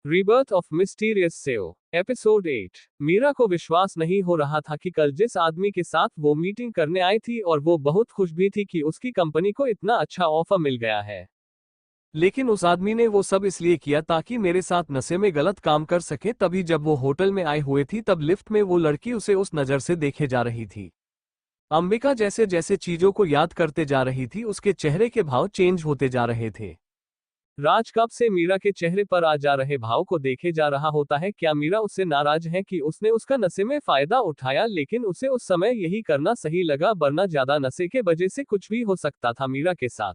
Rebirth of mysterious Seo episode 8। Meera को विश्वास नहीं हो रहा था कि कल जिस आदमी के साथ वो मीटिंग करने आई थी और वो बहुत खुश भी थी कि उसकी कंपनी को इतना अच्छा ऑफर मिल गया है। लेकिन उस आदमी ने वो सब इसलिए किया ताकि मेरे साथ नशे में गलत काम कर सके। तभी जब वो होटल में आए हुए थी तब लिफ्ट में वो लड़की उसे उस नज़र से देखे जा रही थी। अंबिका जैसे जैसे चीजों को याद करते जा रही थी उसके चेहरे के भाव चेंज होते जा रहे थे। राज कब से मीरा के चेहरे पर आ जा रहे भाव को देखे जा रहा होता है। क्या मीरा उससे नाराज है कि उसने उसका नशे में फायदा उठाया, लेकिन उसे उस समय यही करना सही लगा, वरना ज्यादा नशे के वजह से कुछ भी हो सकता था मीरा के साथ।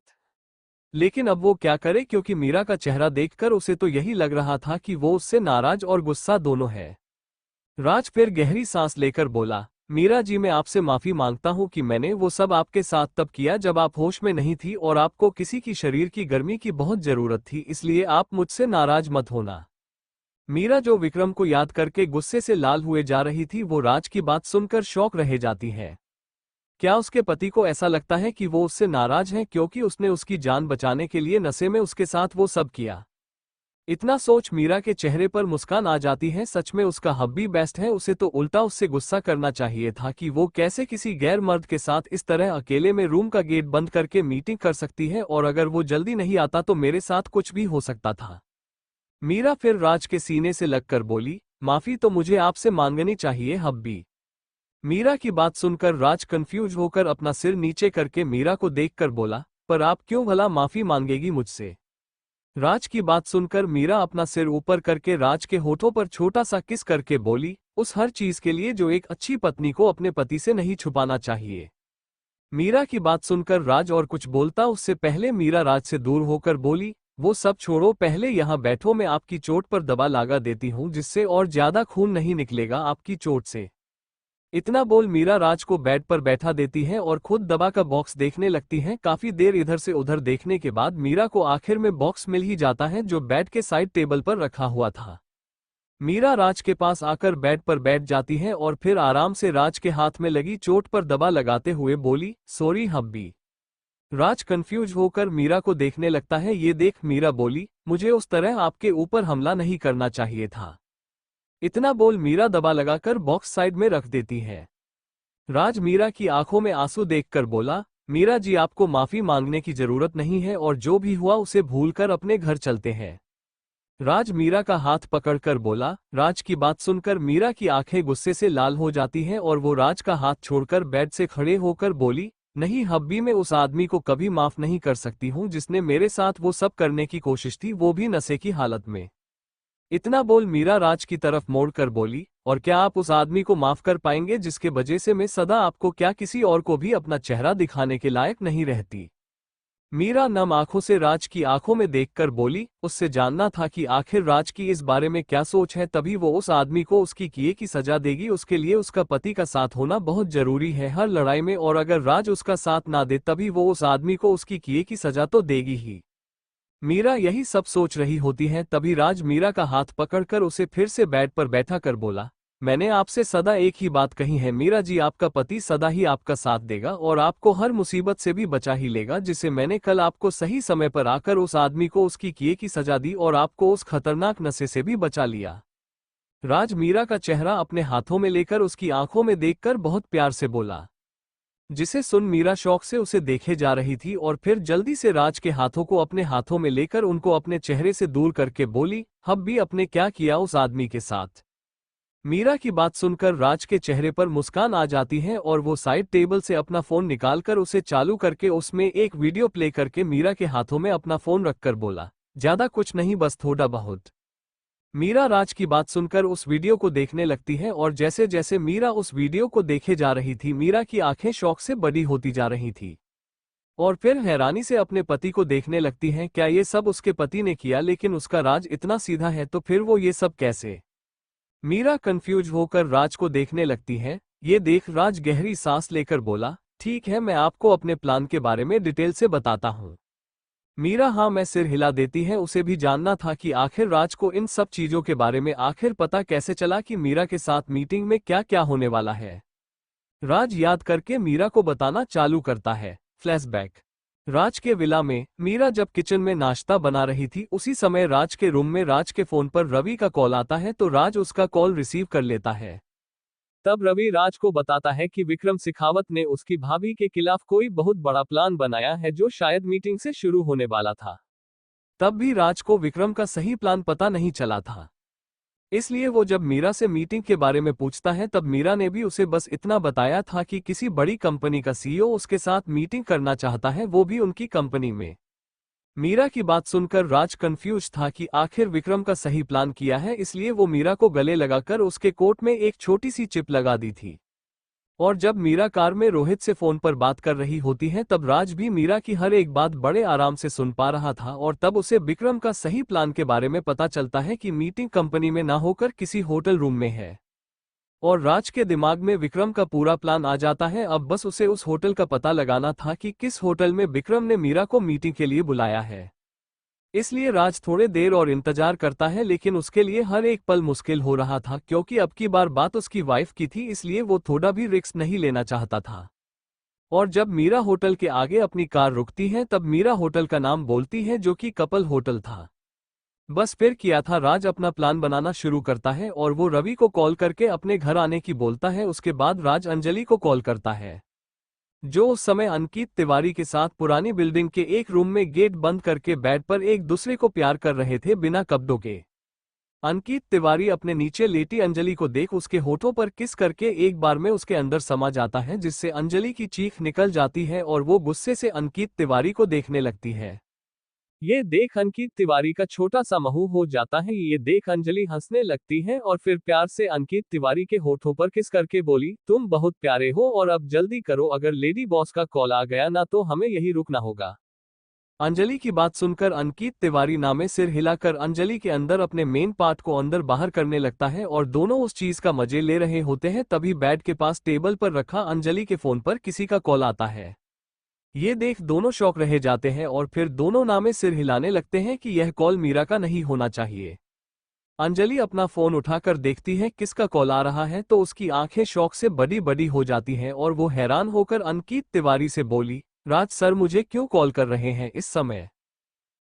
लेकिन अब वो क्या करे, क्योंकि मीरा का चेहरा देखकर उसे तो यही लग रहा था कि वो उससे नाराज और गुस्सा दोनों है। राज फिर गहरी सांस लेकर बोला, मीरा जी, मैं आपसे माफी मांगता हूं कि मैंने वो सब आपके साथ तब किया जब आप होश में नहीं थी और आपको किसी की शरीर की गर्मी की बहुत जरूरत थी, इसलिए आप मुझसे नाराज मत होना। मीरा जो विक्रम को याद करके गुस्से से लाल हुए जा रही थी, वो राज की बात सुनकर शॉक रह जाती है। क्या उसके पति को ऐसा लगता है कि वो उससे नाराज है क्योंकि उसने उसकी जान बचाने के लिए नशे में उसके साथ वो सब किया? इतना सोच मीरा के चेहरे पर मुस्कान आ जाती है। सच में उसका हब्बी बेस्ट है। उसे तो उल्टा उससे गुस्सा करना चाहिए था कि वो कैसे किसी गैर मर्द के साथ इस तरह अकेले में रूम का गेट बंद करके मीटिंग कर सकती है, और अगर वो जल्दी नहीं आता तो मेरे साथ कुछ भी हो सकता था। मीरा फिर राज के सीने से लगकर बोली, माफी तो मुझे आपसे मांगनी चाहिए हब्बी। मीरा की बात सुनकर राज कंफ्यूज होकर अपना सिर नीचे करके मीरा को देखकर बोला, पर आप क्यों भला माफी मांगेगी मुझसे? राज की बात सुनकर मीरा अपना सिर ऊपर करके राज के होठों पर छोटा सा किस करके बोली, उस हर चीज के लिए जो एक अच्छी पत्नी को अपने पति से नहीं छुपाना चाहिए। मीरा की बात सुनकर राज और कुछ बोलता उससे पहले मीरा राज से दूर होकर बोली, वो सब छोड़ो, पहले यहाँ बैठो, मैं आपकी चोट पर दवा लगा देती हूँ जिससे और ज्यादा खून नहीं निकलेगा आपकी चोट से। इतना बोल मीरा राज को बेड पर बैठा देती है और खुद दवा का बॉक्स देखने लगती है। काफी देर इधर से उधर देखने के बाद मीरा को आखिर में बॉक्स मिल ही जाता है जो बेड के साइड टेबल पर रखा हुआ था। मीरा राज के पास आकर बेड पर बैठ जाती है और फिर आराम से राज के हाथ में लगी चोट पर दवा लगाते हुए बोली, सॉरी हब्बी। राज कंफ्यूज होकर मीरा को देखने लगता है। ये देख मीरा बोली, मुझे उस तरह आपके ऊपर हमला नहीं करना चाहिए था। इतना बोल मीरा दबा लगाकर बॉक्स साइड में रख देती है। राज मीरा की आंखों में आंसू देखकर बोला, मीरा जी, आपको माफी मांगने की जरूरत नहीं है और जो भी हुआ उसे भूलकर अपने घर चलते हैं। राज मीरा का हाथ पकड़कर बोला। राज की बात सुनकर मीरा की आंखें गुस्से से लाल हो जाती हैं और वो राज का हाथ छोड़कर बेड से खड़े होकर बोली, नहीं हब्बी, मैं उस आदमी को कभी माफ नहीं कर सकती हूँ जिसने मेरे साथ वो सब करने की कोशिश की, वो भी नशे की हालत में। इतना बोल मीरा राज की तरफ मोड़कर बोली, और क्या आप उस आदमी को माफ कर पाएंगे जिसके वजह से मैं सदा आपको क्या किसी और को भी अपना चेहरा दिखाने के लायक नहीं रहती? मीरा नम आंखों से राज की आंखों में देखकर बोली, उससे जानना था कि आखिर राज की इस बारे में क्या सोच है, तभी वो उस आदमी को उसकी किए की सजा देगी। उसके लिए उसका पति का साथ होना बहुत जरूरी है हर लड़ाई में, और अगर राज उसका साथ ना दे तभी वो उस आदमी को उसकी किए की सजा तो देगी ही। मीरा यही सब सोच रही होती है तभी राज मीरा का हाथ पकड़कर उसे फिर से बेड पर बैठा कर बोला, मैंने आपसे सदा एक ही बात कही है मीरा जी, आपका पति सदा ही आपका साथ देगा और आपको हर मुसीबत से भी बचा ही लेगा, जिसे मैंने कल आपको सही समय पर आकर उस आदमी को उसकी किए की सजा दी और आपको उस खतरनाक नशे से भी बचा लिया। राज मीरा का चेहरा अपने हाथों में लेकर उसकी आंखों में देखकर बहुत प्यार से बोला, जिसे सुन मीरा शौक से उसे देखे जा रही थी और फिर जल्दी से राज के हाथों को अपने हाथों में लेकर उनको अपने चेहरे से दूर करके बोली, हब्बी, अपने क्या किया उस आदमी के साथ? मीरा की बात सुनकर राज के चेहरे पर मुस्कान आ जाती है और वो साइड टेबल से अपना फोन निकालकर उसे चालू करके उसमें एक वीडियो प्ले करके मीरा के हाथों में अपना फोन रखकर बोला, ज्यादा कुछ नहीं, बस थोड़ा बहुत। मीरा राज की बात सुनकर उस वीडियो को देखने लगती है और जैसे जैसे मीरा उस वीडियो को देखे जा रही थी मीरा की आंखें शौक से बड़ी होती जा रही थी और फिर हैरानी से अपने पति को देखने लगती हैं। क्या ये सब उसके पति ने किया? लेकिन उसका राज इतना सीधा है तो फिर वो ये सब कैसे? मीरा कंफ्यूज होकर राज को देखने लगती है। ये देख राज गहरी सांस लेकर बोला, ठीक है, मैं आपको अपने प्लान के बारे में डिटेल से बताता हूँ। मीरा हाँ में सिर हिला देती है। उसे भी जानना था कि आखिर राज को इन सब चीजों के बारे में आखिर पता कैसे चला कि मीरा के साथ मीटिंग में क्या क्या होने वाला है। राज याद करके मीरा को बताना चालू करता है। फ्लैशबैक। राज के विला में मीरा जब किचन में नाश्ता बना रही थी उसी समय राज के रूम में राज के फोन पर रवि का कॉल आता है तो राज उसका कॉल रिसीव कर लेता है। तब रवि राज को बताता है कि विक्रम सिखावत ने उसकी भाभी के खिलाफ कोई बहुत बड़ा प्लान बनाया है जो शायद मीटिंग से शुरू होने वाला था। तब भी राज को विक्रम का सही प्लान पता नहीं चला था, इसलिए वो जब मीरा से मीटिंग के बारे में पूछता है तब मीरा ने भी उसे बस इतना बताया था कि किसी बड़ी कंपनी का सीईओ उसके साथ मीटिंग करना चाहता है, वो भी उनकी कंपनी में। मीरा की बात सुनकर राज कंफ्यूज था कि आखिर विक्रम का सही प्लान किया है, इसलिए वो मीरा को गले लगाकर उसके कोट में एक छोटी सी चिप लगा दी थी। और जब मीरा कार में रोहित से फोन पर बात कर रही होती है तब राज भी मीरा की हर एक बात बड़े आराम से सुन पा रहा था और तब उसे विक्रम का सही प्लान के बारे में पता चलता है कि मीटिंग कंपनी में ना होकर किसी होटल रूम में है। और राज के दिमाग में विक्रम का पूरा प्लान आ जाता है, अब बस उसे उस होटल का पता लगाना था कि किस होटल में विक्रम ने मीरा को मीटिंग के लिए बुलाया है। इसलिए राज थोड़े देर और इंतजार करता है, लेकिन उसके लिए हर एक पल मुश्किल हो रहा था क्योंकि अब की बार बात उसकी वाइफ की थी, इसलिए वो थोड़ा भी रिस्क नहीं लेना चाहता था। और जब मीरा होटल के आगे अपनी कार रुकती है तब मीरा होटल का नाम बोलती है जो कि कपल होटल था। बस फिर किया था, राज अपना प्लान बनाना शुरू करता है और वो रवि को कॉल करके अपने घर आने की बोलता है। उसके बाद राज अंजलि को कॉल करता है जो उस समय अंकित तिवारी के साथ पुरानी बिल्डिंग के एक रूम में गेट बंद करके बेड पर एक दूसरे को प्यार कर रहे थे बिना कपड़ों के। अंकित तिवारी अपने नीचे लेटी अंजलि को देख उसके होठों पर किस करके एक बार में उसके अंदर समा जाता है, जिससे अंजलि की चीख निकल जाती है और वो गुस्से से अंकित तिवारी को देखने लगती है। ये देख अंकित तिवारी का छोटा सा मुंह हो जाता है। ये देख अंजलि हंसने लगती है और फिर प्यार से अंकित तिवारी के होठों पर किस करके बोली, तुम बहुत प्यारे हो और अब जल्दी करो, अगर लेडी बॉस का कॉल आ गया ना तो हमें यही रुकना होगा। अंजलि की बात सुनकर अंकित तिवारी नामे सिर हिलाकर अंजलि के अंदर अपने मेन पार्ट को अंदर बाहर करने लगता है और दोनों उस चीज का मजे ले रहे होते हैं। तभी बेड के पास टेबल पर रखा अंजलि के फोन पर किसी का कॉल आता है। ये देख दोनों शॉक रह जाते हैं और फिर दोनों नामे सिर हिलाने लगते हैं कि यह कॉल मीरा का नहीं होना चाहिए। अंजलि अपना फोन उठाकर देखती है किसका कॉल आ रहा है तो उसकी आंखें शौक से बड़ी बड़ी हो जाती हैं और वो हैरान होकर अंकित तिवारी से बोली, राज सर मुझे क्यों कॉल कर रहे हैं इस समय?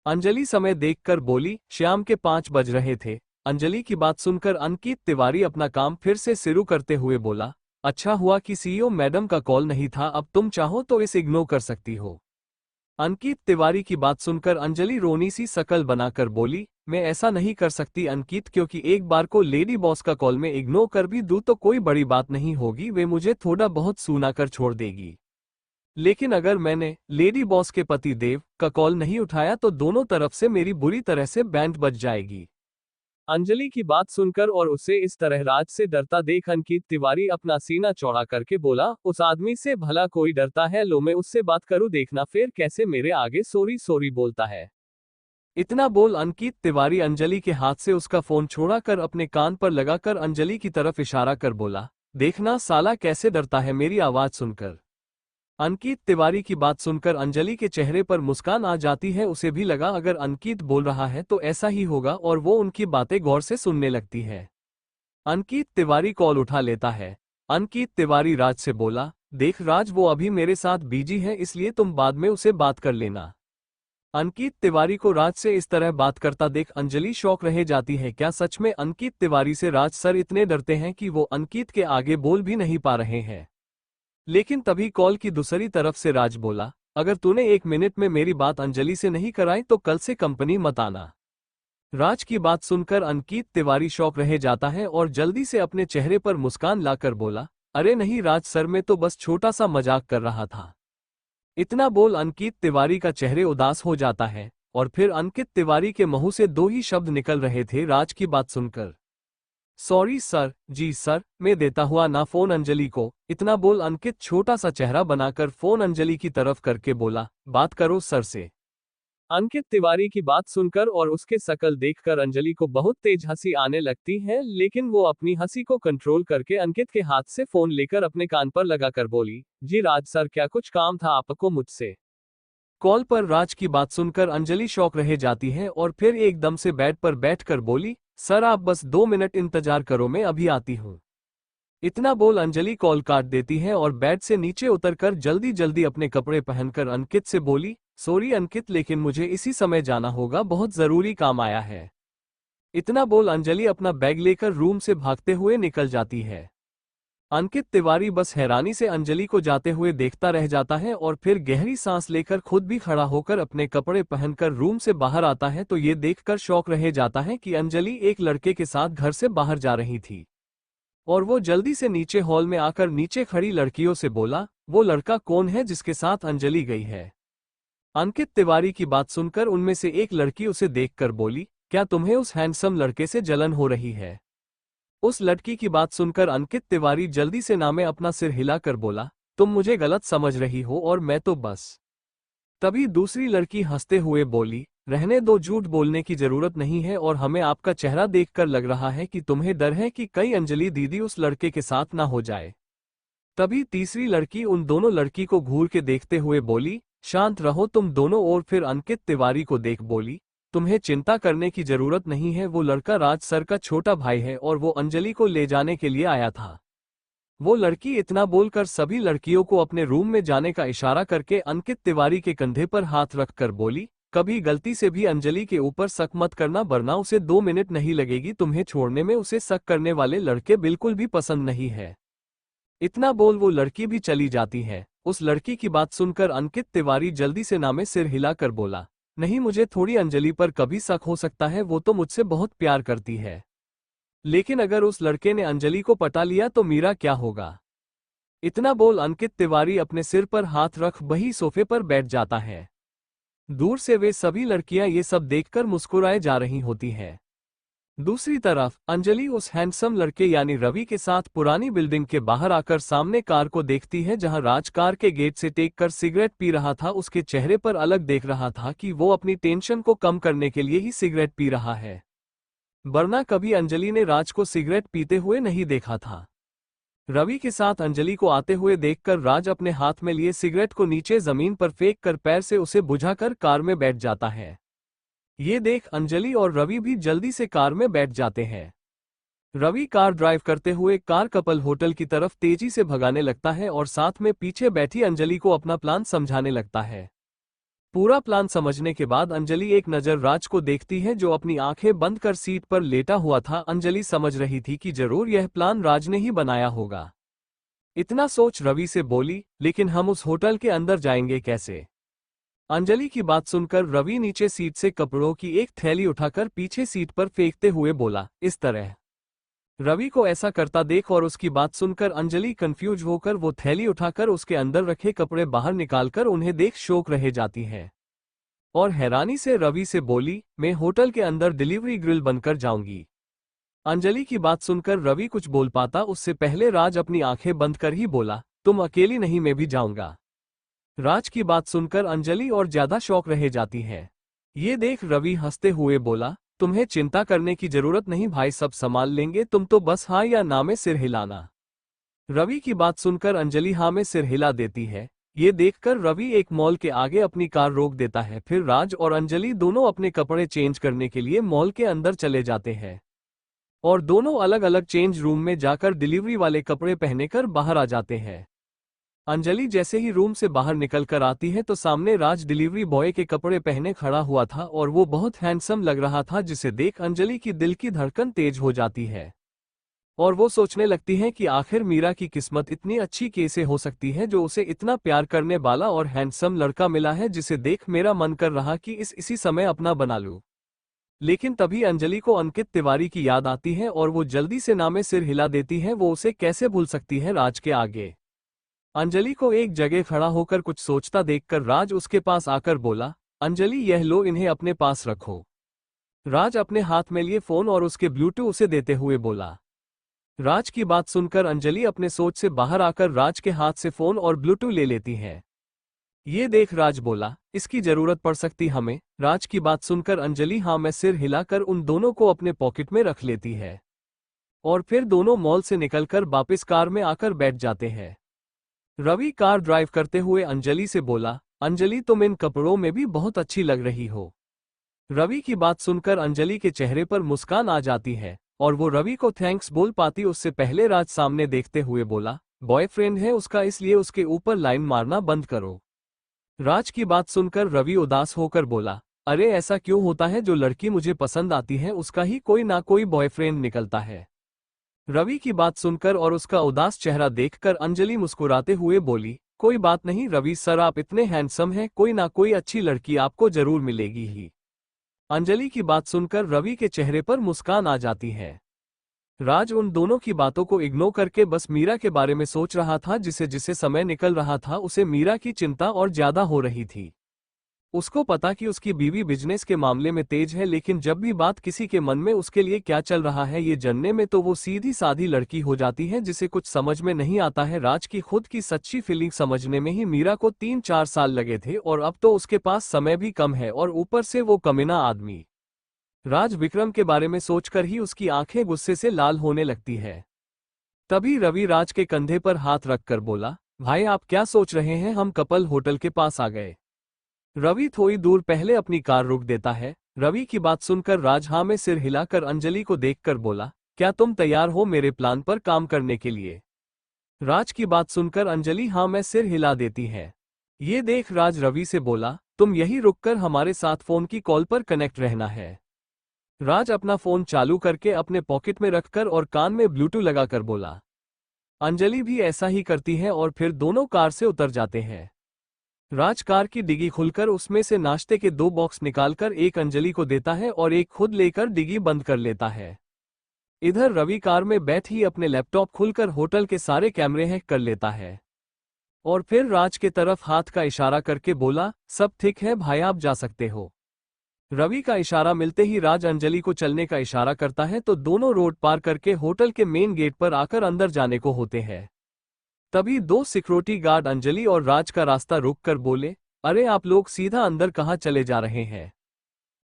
अंजलि समय देखकर बोली, शाम के 5 बज रहे थे। अंजलि की बात सुनकर अंकित तिवारी अपना काम फिर से शुरू करते हुए बोला, अच्छा हुआ कि सीईओ मैडम का कॉल नहीं था, अब तुम चाहो तो इसे इग्नोर कर सकती हो। अंकित तिवारी की बात सुनकर अंजलि रोनी सी शकल बनाकर बोली, मैं ऐसा नहीं कर सकती अंकित, क्योंकि एक बार को लेडी बॉस का कॉल में इग्नोर कर भी दूं तो कोई बड़ी बात नहीं होगी, वे मुझे थोड़ा बहुत सुना कर छोड़ देगी। लेकिन अगर मैंने लेडी बॉस के पति देव का कॉल नहीं उठाया तो दोनों तरफ से मेरी बुरी तरह से बैंड बज जाएगी। अंजलि की बात सुनकर और उसे इस तरह राज से डरता देख अंकित तिवारी अपना सीना चौड़ा करके बोला, उस आदमी से भला कोई डरता है? लो मैं उससे बात करूं, देखना फिर कैसे मेरे आगे सॉरी सॉरी बोलता है। इतना बोल अंकित तिवारी अंजलि के हाथ से उसका फोन छोड़ा कर अपने कान पर लगाकर अंजलि की तरफ इशारा कर बोला, देखना साला कैसे डरता है मेरी आवाज सुनकर। अंकित तिवारी की बात सुनकर अंजलि के चेहरे पर मुस्कान आ जाती है, उसे भी लगा अगर अंकित बोल रहा है तो ऐसा ही होगा और वो उनकी बातें गौर से सुनने लगती है। अंकित तिवारी कॉल उठा लेता है। अंकित तिवारी राज से बोला, देख राज वो अभी मेरे साथ बिजी है, इसलिए तुम बाद में उसे बात कर लेना। अंकित तिवारी को राज से इस तरह बात करता देख अंजलि शौक रह जाती है, क्या सच में अंकित तिवारी से राज सर इतने डरते हैं कि वो अंकित के आगे बोल भी नहीं पा रहे हैं। लेकिन तभी कॉल की दूसरी तरफ से राज बोला, अगर तूने 1 मिनट में मेरी बात अंजलि से नहीं कराई तो कल से कंपनी मत आना। राज की बात सुनकर अंकित तिवारी शौक रह जाता है और जल्दी से अपने चेहरे पर मुस्कान लाकर बोला, अरे नहीं राज सर, मैं तो बस छोटा सा मजाक कर रहा था। इतना बोल अंकित तिवारी का चेहरे उदास हो जाता है और फिर अंकित तिवारी के मुंह से 2 ही शब्द निकल रहे थे राज की बात सुनकर, सॉरी सर। जी सर, मैं देता हुआ ना फोन अंजलि को। इतना बोल अंकित छोटा सा चेहरा बनाकर फोन अंजलि की तरफ करके बोला, बात करो सर से। अंकित तिवारी की बात सुनकर और उसके शकल देखकर अंजलि को बहुत तेज हंसी आने लगती है, लेकिन वो अपनी हंसी को कंट्रोल करके अंकित के हाथ से फोन लेकर अपने कान पर लगाकर बोली, जी राज सर, क्या कुछ काम था आपको मुझसे? कॉल पर राज की बात सुनकर अंजलि शौक रह जाती है और फिर एकदम से बेड पर बैठकर बोली, सर आप बस 2 मिनट इंतजार करो, मैं अभी आती हूँ। इतना बोल अंजलि कॉल काट देती है और बेड से नीचे उतरकर जल्दी जल्दी अपने कपड़े पहनकर अंकित से बोली, सॉरी अंकित, लेकिन मुझे इसी समय जाना होगा, बहुत जरूरी काम आया है। इतना बोल अंजलि अपना बैग लेकर रूम से भागते हुए निकल जाती है। अंकित तिवारी बस हैरानी से अंजलि को जाते हुए देखता रह जाता है और फिर गहरी सांस लेकर खुद भी खड़ा होकर अपने कपड़े पहनकर रूम से बाहर आता है तो ये देखकर शॉक रह जाता है कि अंजलि एक लड़के के साथ घर से बाहर जा रही थी। और वो जल्दी से नीचे हॉल में आकर नीचे खड़ी लड़कियों से बोला, वो लड़का कौन है जिसके साथ अंजलि गई है? अंकित तिवारी की बात सुनकर उनमें से एक लड़की उसे देखकर बोली, क्या तुम्हें उस हैंडसम लड़के से जलन हो रही है? उस लड़की की बात सुनकर अंकित तिवारी जल्दी से नामे अपना सिर हिलाकर बोला, तुम मुझे गलत समझ रही हो और मैं तो बस। तभी दूसरी लड़की हंसते हुए बोली, रहने दो, झूठ बोलने की जरूरत नहीं है और हमें आपका चेहरा देखकर लग रहा है कि तुम्हें डर है कि कई अंजलि दीदी उस लड़के के साथ ना हो जाए। तभी तीसरी लड़की उन दोनों लड़की को घूर के देखते हुए बोली, शांत रहो तुम दोनों। और फिर अंकित तिवारी को देख बोली, तुम्हें चिंता करने की जरूरत नहीं है, वो लड़का राज सर का छोटा भाई है और वो अंजलि को ले जाने के लिए आया था। वो लड़की इतना बोलकर सभी लड़कियों को अपने रूम में जाने का इशारा करके अंकित तिवारी के कंधे पर हाथ रखकर बोली, कभी गलती से भी अंजलि के ऊपर शक मत करना, वरना उसे 2 मिनट नहीं लगेगी तुम्हें छोड़ने में। उसे शक करने वाले लड़के बिल्कुल भी पसंद नहीं है। इतना बोल वो लड़की भी चली जाती है। उस लड़की की बात सुनकर अंकित तिवारी जल्दी से नामे सिर हिलाकर बोला, नहीं, मुझे थोड़ी अंजलि पर कभी शक हो सकता है, वो तो मुझसे बहुत प्यार करती है। लेकिन अगर उस लड़के ने अंजलि को पटा लिया तो मेरा क्या होगा? इतना बोल अंकित तिवारी अपने सिर पर हाथ रख वही सोफे पर बैठ जाता है। दूर से वे सभी लड़कियां ये सब देखकर मुस्कुराए जा रही होती हैं। दूसरी तरफ अंजलि उस हैंडसम लड़के यानी रवि के साथ पुरानी बिल्डिंग के बाहर आकर सामने कार को देखती है जहां राज कार के गेट से टेक कर सिगरेट पी रहा था। उसके चेहरे पर अलग देख रहा था कि वो अपनी टेंशन को कम करने के लिए ही सिगरेट पी रहा है, वरना कभी अंजलि ने राज को सिगरेट पीते हुए नहीं देखा था। रवि के साथ अंजलि को आते हुए देखकर राज अपने हाथ में लिए सिगरेट को नीचे जमीन पर फेंक कर पैर से उसे बुझाकर कार में बैठ जाता है। ये देख अंजलि और रवि भी जल्दी से कार में बैठ जाते हैं। रवि कार ड्राइव करते हुए कार कपल होटल की तरफ तेजी से भगाने लगता है और साथ में पीछे बैठी अंजलि को अपना प्लान समझाने लगता है। पूरा प्लान समझने के बाद अंजलि एक नज़र राज को देखती है जो अपनी आंखें बंद कर सीट पर लेटा हुआ था। अंजलि समझ रही थी कि जरूर यह प्लान राज ने ही बनाया होगा। इतना सोच रवि से बोली, लेकिन हम उस होटल के अंदर जाएंगे कैसे? अंजलि की बात सुनकर रवि नीचे सीट से कपड़ों की एक थैली उठाकर पीछे सीट पर फेंकते हुए बोला, इस तरह। रवि को ऐसा करता देख और उसकी बात सुनकर अंजलि कंफ्यूज होकर वो थैली उठाकर उसके अंदर रखे कपड़े बाहर निकालकर उन्हें देख शौक रह जाती है और हैरानी से रवि से बोली, मैं होटल के अंदर डिलीवरी ग्रिल बनकर जाऊंगी। अंजलि की बात सुनकर रवि कुछ बोल पाता उससे पहले राज अपनी आंखें बंद कर ही बोला, तुम अकेली नहीं, मैं भी जाऊंगा। राज की बात सुनकर अंजलि और ज्यादा शौक रह जाती है। ये देख रवि हंसते हुए बोला, तुम्हें चिंता करने की जरूरत नहीं भाई, सब संभाल लेंगे, तुम तो बस हाँ या ना में सिर हिलाना। रवि की बात सुनकर अंजलि हाँ में सिर हिला देती है। ये देखकर रवि एक मॉल के आगे अपनी कार रोक देता है। फिर राज और अंजलि दोनों अपने कपड़े चेंज करने के लिए मॉल के अंदर चले जाते हैं और दोनों अलग अलग चेंज रूम में जाकर डिलीवरी वाले कपड़े पहने कर बाहर आ जाते हैं। अंजलि जैसे ही रूम से बाहर निकल कर आती है तो सामने राज डिलीवरी बॉय के कपड़े पहने खड़ा हुआ था और वो बहुत हैंडसम लग रहा था, जिसे देख अंजलि की दिल की धड़कन तेज हो जाती है और वो सोचने लगती है कि आखिर मीरा की किस्मत इतनी अच्छी कैसे हो सकती है जो उसे इतना प्यार करने वाला और हैंडसम लड़का मिला है, जिसे देख मेरा मन कर रहा कि इसी समय अपना बना लूं। लेकिन तभी अंजलि को अंकित तिवारी की याद आती है और वो जल्दी से नामे सिर हिला देती है। वो उसे कैसे भूल सकती है राज के आगे। अंजलि को एक जगह खड़ा होकर कुछ सोचता देखकर राज उसके पास आकर बोला, अंजलि यह लो, इन्हें अपने पास रखो। राज अपने हाथ में लिए फोन और उसके ब्लूटूथ उसे देते हुए बोला। राज की बात सुनकर अंजलि अपने सोच से बाहर आकर राज के हाथ से फोन और ब्लूटूथ ले लेती है। ये देख राज बोला, इसकी जरूरत पड़ सकती हमें। राज की बात सुनकर अंजलि हाँ में सिर हिलाकर उन दोनों को अपने पॉकेट में रख लेती है और फिर दोनों मॉल से निकलकर वापस कार में आकर बैठ जाते हैं। रवि कार ड्राइव करते हुए अंजलि से बोला, अंजलि तुम इन कपड़ों में भी बहुत अच्छी लग रही हो। रवि की बात सुनकर अंजलि के चेहरे पर मुस्कान आ जाती है और वो रवि को थैंक्स बोल पाती उससे पहले राज सामने देखते हुए बोला, बॉयफ्रेंड है उसका, इसलिए उसके ऊपर लाइन मारना बंद करो। राज की बात सुनकर रवि उदास होकर बोला, अरे ऐसा क्यों होता है, जो लड़की मुझे पसंद आती है उसका ही कोई ना कोई बॉयफ्रेंड निकलता है। रवि की बात सुनकर और उसका उदास चेहरा देखकर अंजलि मुस्कुराते हुए बोली, कोई बात नहीं रवि सर, आप इतने हैंडसम हैं, कोई ना कोई अच्छी लड़की आपको जरूर मिलेगी ही। अंजलि की बात सुनकर रवि के चेहरे पर मुस्कान आ जाती है। राज उन दोनों की बातों को इग्नोर करके बस मीरा के बारे में सोच रहा था। जिसे जिसे समय निकल रहा था उसे मीरा की चिंता और ज्यादा हो रही थी। उसको पता कि उसकी बीवी बिजनेस के मामले में तेज है, लेकिन जब भी बात किसी के मन में उसके लिए क्या चल रहा है ये जानने में, तो वो सीधी सादी लड़की हो जाती है जिसे कुछ समझ में नहीं आता है। राज की खुद की सच्ची फीलिंग समझने में ही मीरा को 3-4 साल लगे थे और अब तो उसके पास समय भी कम है और ऊपर से वो कमीना आदमी। राज विक्रम के बारे में सोचकर ही उसकी आंखें गुस्से से लाल होने लगती है। तभी रवि राज के कंधे पर हाथ रखकर बोला, भाई आप क्या सोच रहे हैं, हम कपल होटल के पास आ गए। रवि थोड़ी दूर पहले अपनी कार रोक देता है। रवि की बात सुनकर राज हाँ में सिर हिलाकर अंजलि को देखकर बोला, क्या तुम तैयार हो मेरे प्लान पर काम करने के लिए। राज की बात सुनकर अंजलि हाँ में सिर हिला देती है। ये देख राज रवि से बोला, तुम यहीं रुककर हमारे साथ फोन की कॉल पर कनेक्ट रहना है। राज अपना फोन चालू करके अपने पॉकेट में रखकर और कान में ब्लूटूथ लगाकर बोला। अंजलि भी ऐसा ही करती है और फिर दोनों कार से उतर जाते हैं। राज कार की डिग्गी खुलकर उसमें से नाश्ते के 2 बॉक्स निकालकर एक अंजलि को देता है और एक खुद लेकर डिग्गी बंद कर लेता है। इधर रवि कार में बैठ ही अपने लैपटॉप खुलकर होटल के सारे कैमरे हैक कर लेता है और फिर राज के तरफ हाथ का इशारा करके बोला, सब ठीक है भाई, आप जा सकते हो। रवि का इशारा मिलते ही राज अंजलि को चलने का इशारा करता है तो दोनों रोड पार करके होटल के मेन गेट पर आकर अंदर जाने को होते हैं। तभी 2 सिक्योरिटी गार्ड अंजलि और राज का रास्ता रोककर बोले, अरे आप लोग सीधा अंदर कहाँ चले जा रहे हैं।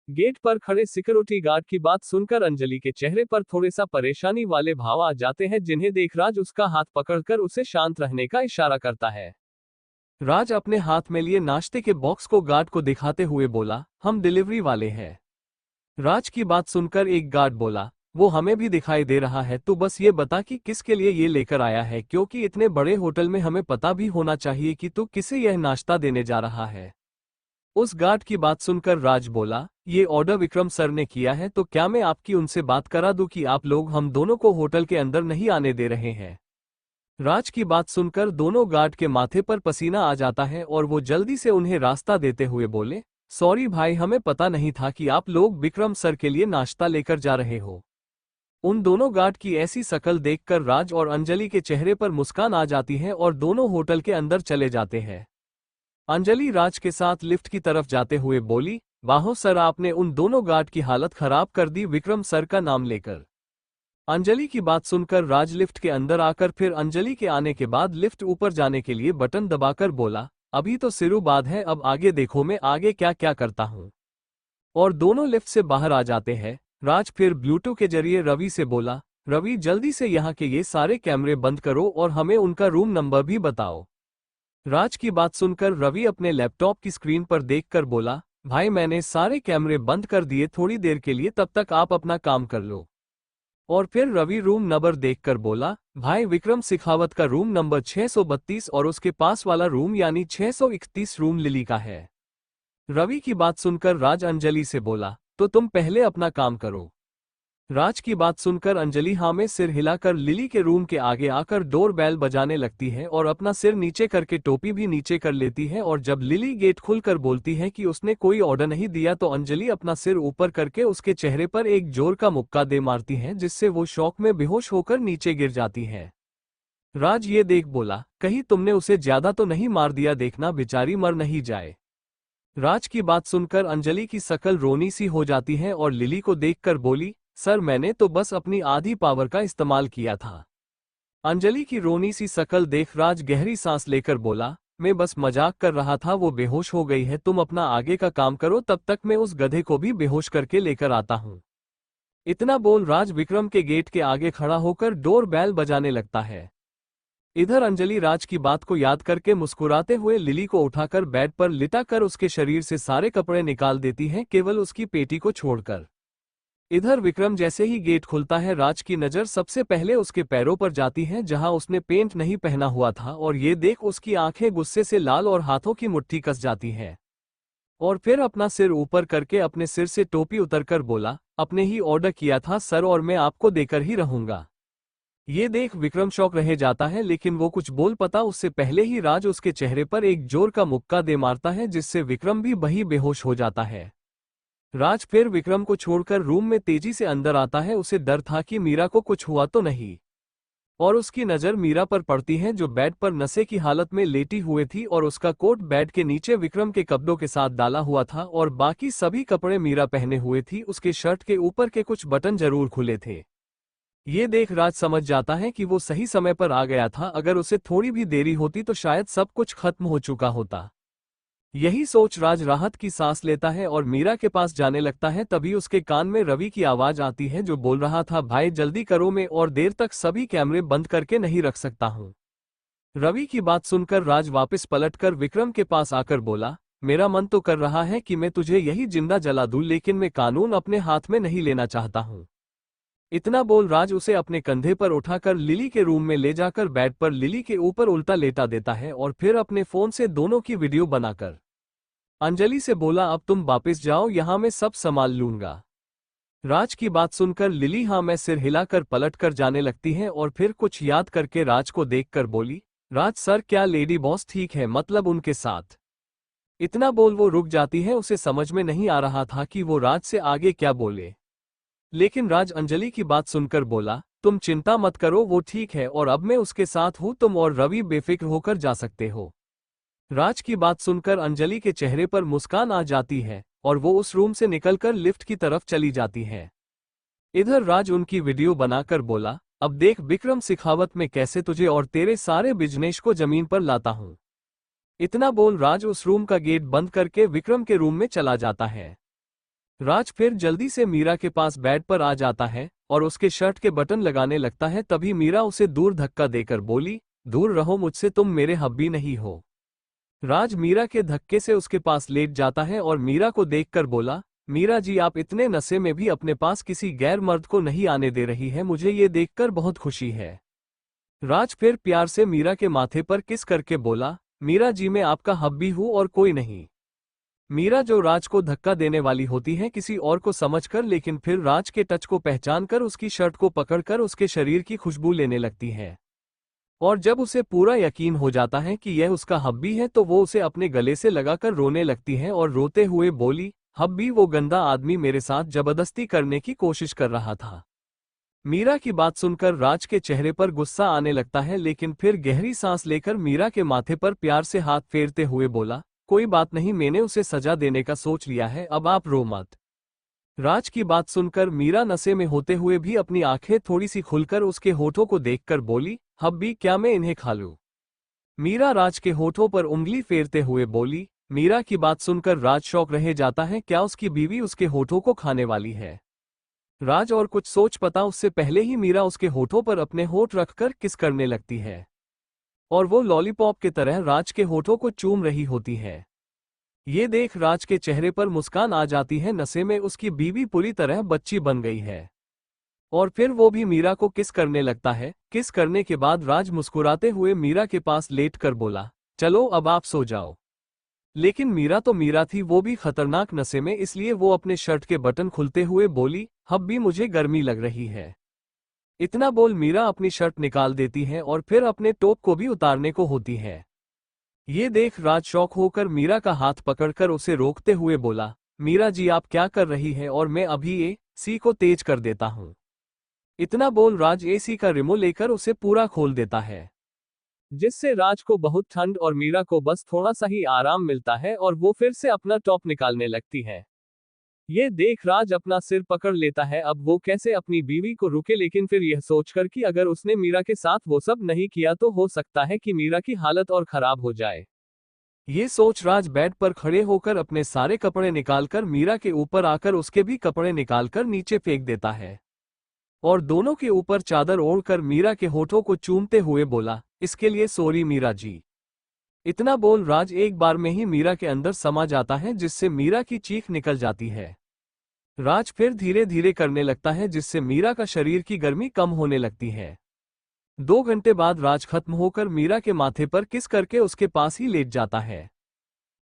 गेट पर खड़े सिक्योरिटी गार्ड की बात सुनकर अंजलि के चेहरे पर थोड़े सा परेशानी वाले भाव आ जाते हैं, जिन्हें देख राज उसका हाथ पकड़कर उसे शांत रहने का इशारा करता है। राज अपने हाथ में लिए नाश्ते के बॉक्स को गार्ड को दिखाते हुए बोला, हम डिलीवरी वाले हैं। राज की बात सुनकर एक गार्ड बोला, वो हमें भी दिखाई दे रहा है, तो बस ये बता कि किसके लिए ये लेकर आया है, क्योंकि इतने बड़े होटल में हमें पता भी होना चाहिए कि तू किसे यह नाश्ता देने जा रहा है। उस गार्ड की बात सुनकर राज बोला, ये ऑर्डर विक्रम सर ने किया है, तो क्या मैं आपकी उनसे बात करा दूं कि आप लोग हम दोनों को होटल के अंदर नहीं आने दे रहे हैं। राज की बात सुनकर दोनों गार्ड के माथे पर पसीना आ जाता है और वो जल्दी से उन्हें रास्ता देते हुए बोले, सॉरी भाई, हमें पता नहीं था कि आप लोग विक्रम सर के लिए नाश्ता लेकर जा रहे हो। उन दोनों गार्ड की ऐसी शक्ल देखकर राज और अंजलि के चेहरे पर मुस्कान आ जाती है और दोनों होटल के अंदर चले जाते हैं। अंजलि राज के साथ लिफ्ट की तरफ जाते हुए बोली, वाहो सर, आपने उन दोनों गार्ड की हालत खराब कर दी विक्रम सर का नाम लेकर। अंजलि की बात सुनकर राज लिफ्ट के अंदर आकर फिर अंजलि के आने के बाद लिफ्ट ऊपर जाने के लिए बटन दबाकर बोला, अभी तो सिरू बाद है, अब आगे देखो मैं आगे क्या क्या करता हूँ। और दोनों लिफ्ट से बाहर आ जाते हैं। राज फिर ब्लूटूथ के जरिए रवि से बोला, रवि जल्दी से यहाँ के ये सारे कैमरे बंद करो और हमें उनका रूम नंबर भी बताओ। राज की बात सुनकर रवि अपने लैपटॉप की स्क्रीन पर देखकर बोला, भाई मैंने सारे कैमरे बंद कर दिए थोड़ी देर के लिए, तब तक आप अपना काम कर लो। और फिर रवि रूम नंबर देखकर बोला, भाई विक्रम सिखावत का रूम नंबर 632 और उसके पास वाला रूम यानी 631 रूम लिली का है। रवि की बात सुनकर राज अंजलि से बोला, तो तुम पहले अपना काम करो। राज की बात सुनकर अंजलि हाँ में सिर हिलाकर लिली के रूम के आगे आकर डोर बेल बजाने लगती है और अपना सिर नीचे करके टोपी भी नीचे कर लेती है। और जब लिली गेट खुलकर बोलती है कि उसने कोई ऑर्डर नहीं दिया, तो अंजलि अपना सिर ऊपर करके उसके चेहरे पर एक जोर का मुक्का दे मारती है, जिससे वो शॉक में बेहोश होकर नीचे गिर जाती है। राज ये देख बोला, कहीं तुमने उसे ज्यादा तो नहीं मार दिया, देखना बेचारी मर नहीं जाए। राज की बात सुनकर अंजलि की शक्ल रोनी सी हो जाती है और लिली को देखकर बोली, सर मैंने तो बस अपनी आधी पावर का इस्तेमाल किया था। अंजलि की रोनी सी शक्ल देख राज गहरी सांस लेकर बोला, मैं बस मजाक कर रहा था, वो बेहोश हो गई है, तुम अपना आगे का काम करो, तब तक मैं उस गधे को भी बेहोश करके लेकर आता हूँ। इतना बोल राज विक्रम के गेट के आगे खड़ा होकर डोर बेल बजाने लगता है। इधर अंजलि राज की बात को याद करके मुस्कुराते हुए लिली को उठाकर बेड पर लिटा कर उसके शरीर से सारे कपड़े निकाल देती है, केवल उसकी पेटी को छोड़कर। इधर विक्रम जैसे ही गेट खुलता है राज की नज़र सबसे पहले उसके पैरों पर जाती है जहां उसने पेंट नहीं पहना हुआ था और ये देख उसकी आंखें गुस्से से लाल और हाथों की मुट्ठी कस जाती है। और फिर अपना सिर ऊपर करके अपने सिर से टोपी उतरकर बोला, आपने ही ऑर्डर किया था सर और मैं आपको देकर ही रहूंगा। ये देख विक्रम शौक रह जाता है लेकिन वो कुछ बोल पाता उससे पहले ही राज उसके चेहरे पर एक जोर का मुक्का दे मारता है जिससे विक्रम भी वही बेहोश हो जाता है। राज फिर विक्रम को छोड़कर रूम में तेजी से अंदर आता है। उसे डर था कि मीरा को कुछ हुआ तो नहीं और उसकी नज़र मीरा पर पड़ती है जो बेड पर नशे की हालत में लेटी हुई थी और उसका कोट बेड के नीचे विक्रम के कपड़ों के साथ डाला हुआ था और बाकी सभी कपड़े मीरा पहने हुए थी। उसके शर्ट के ऊपर के कुछ बटन जरूर खुले थे। ये देख राज समझ जाता है कि वो सही समय पर आ गया था। अगर उसे थोड़ी भी देरी होती तो शायद सब कुछ खत्म हो चुका होता। यही सोच राज राहत की सांस लेता है और मीरा के पास जाने लगता है। तभी उसके कान में रवि की आवाज आती है जो बोल रहा था, भाई जल्दी करो, मैं और देर तक सभी कैमरे बंद करके नहीं रख सकता हूँ। रवि की बात सुनकर राज वापस पलटकर विक्रम के पास आकर बोला, मेरा मन तो कर रहा है कि मैं तुझे यही जिंदा जला दूं लेकिन मैं कानून अपने हाथ में नहीं लेना चाहता हूँ। इतना बोल राज उसे अपने कंधे पर उठाकर लिली के रूम में ले जाकर बेड पर लिली के ऊपर उल्टा लेटा देता है और फिर अपने फोन से दोनों की वीडियो बनाकर अंजलि से बोला, अब तुम वापस जाओ, यहां मैं सब संभाल लूंगा। राज की बात सुनकर लिली हाँ मैं सिर हिलाकर पलट कर जाने लगती है और फिर कुछ याद करके राज को देखकर बोली, राज सर क्या लेडी बॉस ठीक है, मतलब उनके साथ। इतना बोल वो रुक जाती है। उसे समझ में नहीं आ रहा था कि वो राज से आगे क्या बोले, लेकिन राज अंजलि की बात सुनकर बोला, तुम चिंता मत करो, वो ठीक है और अब मैं उसके साथ हूं, तुम और रवि बेफिक्र होकर जा सकते हो। राज की बात सुनकर अंजलि के चेहरे पर मुस्कान आ जाती है और वो उस रूम से निकलकर लिफ्ट की तरफ चली जाती है। इधर राज उनकी वीडियो बनाकर बोला, अब देख विक्रम सिखावत में कैसे तुझे और तेरे सारे बिजनेस को जमीन पर लाता हूं। इतना बोल राज उस रूम का गेट बंद करके विक्रम के रूम में चला जाता है। राज फिर जल्दी से मीरा के पास बेड पर आ जाता है और उसके शर्ट के बटन लगाने लगता है। तभी मीरा उसे दूर धक्का देकर बोली, दूर रहो मुझसे, तुम मेरे हब्बी नहीं हो। राज मीरा के धक्के से उसके पास लेट जाता है और मीरा को देखकर बोला, मीरा जी आप इतने नशे में भी अपने पास किसी गैर मर्द को नहीं आने दे रही है, मुझे ये देखकर बहुत खुशी है। राज फिर प्यार से मीरा के माथे पर किस करके बोला, मीरा जी मैं आपका हब्बी हूं और कोई नहीं। मीरा जो राज को धक्का देने वाली होती है किसी और को समझकर, लेकिन फिर राज के टच को पहचानकर उसकी शर्ट को पकड़कर उसके शरीर की खुशबू लेने लगती है और जब उसे पूरा यकीन हो जाता है कि यह उसका हब्बी है तो वो उसे अपने गले से लगाकर रोने लगती है और रोते हुए बोली, हब्बी वो गंदा आदमी मेरे साथ जबरदस्ती करने की कोशिश कर रहा था। मीरा की बात सुनकर राज के चेहरे पर गुस्सा आने लगता है लेकिन फिर गहरी सांस लेकर मीरा के माथे पर प्यार से हाथ फेरते हुए बोला, कोई बात नहीं, मैंने उसे सजा देने का सोच लिया है, अब आप रो मत। राज की बात सुनकर मीरा नशे में होते हुए भी अपनी आंखें थोड़ी सी खुलकर उसके होठों को देखकर बोली, हब्बी क्या मैं इन्हें खा लूं? मीरा राज के होठों पर उंगली फेरते हुए बोली। मीरा की बात सुनकर राज शौक रह जाता है, क्या उसकी बीवी उसके होठों को खाने वाली है? राज और कुछ सोच पाता उससे पहले ही मीरा उसके होठों पर अपने होठ रखकर किस करने लगती है और वो लॉलीपॉप की तरह राज के होठों को चूम रही होती है। ये देख राज के चेहरे पर मुस्कान आ जाती है। नशे में उसकी बीवी पूरी तरह बच्ची बन गई है और फिर वो भी मीरा को किस करने लगता है। किस करने के बाद राज मुस्कुराते हुए मीरा के पास लेटकर बोला, चलो अब आप सो जाओ। लेकिन मीरा तो मीरा थी, वो भी खतरनाक नशे में, इसलिए वो अपने शर्ट के बटन खुलते हुए बोली, हब्बी मुझे गर्मी लग रही है। इतना बोल मीरा अपनी शर्ट निकाल देती है और फिर अपने टॉप को भी उतारने को होती है। ये देख राज शौक होकर मीरा का हाथ पकड़कर उसे रोकते हुए बोला, मीरा जी आप क्या कर रही है, और मैं अभी एसी को तेज कर देता हूँ। इतना बोल राज एसी का रिमोट लेकर उसे पूरा खोल देता है जिससे राज को बहुत ठंड और मीरा को बस थोड़ा सा ही आराम मिलता है और वो फिर से अपना टॉप निकालने लगती है। ये देख राज अपना सिर पकड़ लेता है, अब वो कैसे अपनी बीवी को रुके, लेकिन फिर यह सोचकर कि अगर उसने मीरा के साथ वो सब नहीं किया तो हो सकता है कि मीरा की हालत और खराब हो जाए। ये सोच राज बेड पर खड़े होकर अपने सारे कपड़े निकालकर मीरा के ऊपर आकर उसके भी कपड़े निकालकर नीचे फेंक देता है और दोनों के ऊपर चादर ओढ़कर मीरा के होठों को चूमते हुए बोला, इसके लिए सॉरी मीरा जी। इतना बोल राज एक बार में ही मीरा के अंदर समा जाता है जिससे मीरा की चीख निकल जाती है। राज फिर धीरे धीरे करने लगता है जिससे मीरा का शरीर की गर्मी कम होने लगती है। 2 घंटे बाद राज खत्म होकर मीरा के माथे पर किस करके उसके पास ही लेट जाता है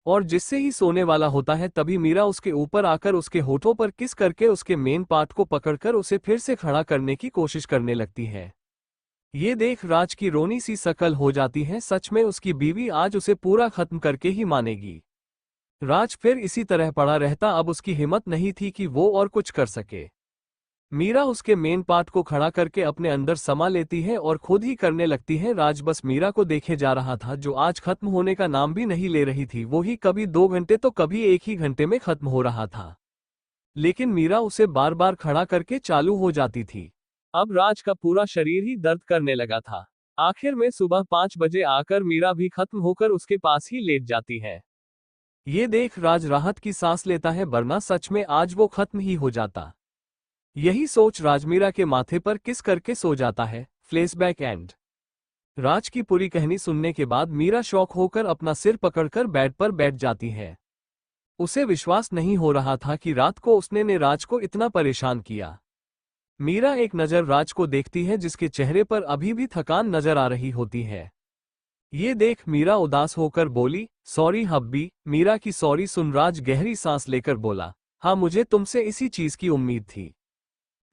और जिससे ही सोने वाला होता है तभी मीरा उसके ऊपर आकर उसके होठों पर किस करके उसके मेन पार्ट को पकड़कर उसे फिर से खड़ा करने की कोशिश करने लगती है। ये देख राज की रोनी सी शकल हो जाती है, सच में उसकी बीवी आज उसे पूरा खत्म करके ही मानेगी। राज फिर इसी तरह पड़ा रहता, अब उसकी हिम्मत नहीं थी कि वो और कुछ कर सके। मीरा उसके मेन पार्ट को खड़ा करके अपने अंदर समा लेती है और खुद ही करने लगती है। राज बस मीरा को देखे जा रहा था जो आज खत्म होने का नाम भी नहीं ले रही थी। वो ही कभी 2 घंटे तो कभी 1 ही घंटे में खत्म हो रहा था, लेकिन मीरा उसे बार बार खड़ा करके चालू हो जाती थी। अब राज का पूरा शरीर ही दर्द करने लगा था। आखिर में सुबह 5 बजे आकर मीरा भी खत्म होकर उसके पास ही लेट जाती है। ये देख राज राहत की सांस लेता है, वरना सच में आज वो खत्म ही हो जाता। यही सोच राज मीरा के माथे पर किस करके सो जाता है। Flashback and. राज की पूरी कहानी सुनने के बाद मीरा शॉक होकर अपना सिर पकड़कर बेड पर बैठ जाती है। उसे विश्वास नहीं हो रहा था कि रात को उसने ने राज को इतना परेशान किया। मीरा एक नज़र राज को देखती है जिसके चेहरे पर अभी भी थकान नजर आ रही होती है। ये देख मीरा उदास होकर बोली, सॉरी हब्बी। मीरा की सॉरी सुन राज गहरी सांस लेकर बोला, हाँ मुझे तुमसे इसी चीज की उम्मीद थी।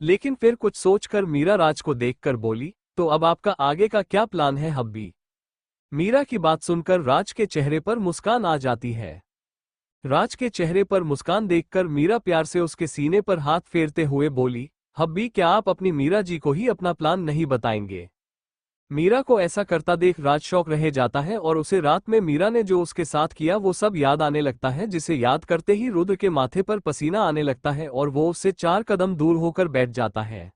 लेकिन फिर कुछ सोचकर मीरा राज को देखकर बोली, तो अब आपका आगे का क्या प्लान है हब्बी? मीरा की बात सुनकर राज के चेहरे पर मुस्कान आ जाती है। राज के चेहरे पर मुस्कान देखकर मीरा प्यार से उसके सीने पर हाथ फेरते हुए बोली, हब्बी क्या आप अपनी मीरा जी को ही अपना प्लान नहीं बताएंगे? मीरा को ऐसा करता देख राज शौक रह जाता है और उसे रात में मीरा ने जो उसके साथ किया वो सब याद आने लगता है, जिसे याद करते ही रुद्र के माथे पर पसीना आने लगता है और वो उससे 4 कदम दूर होकर बैठ जाता है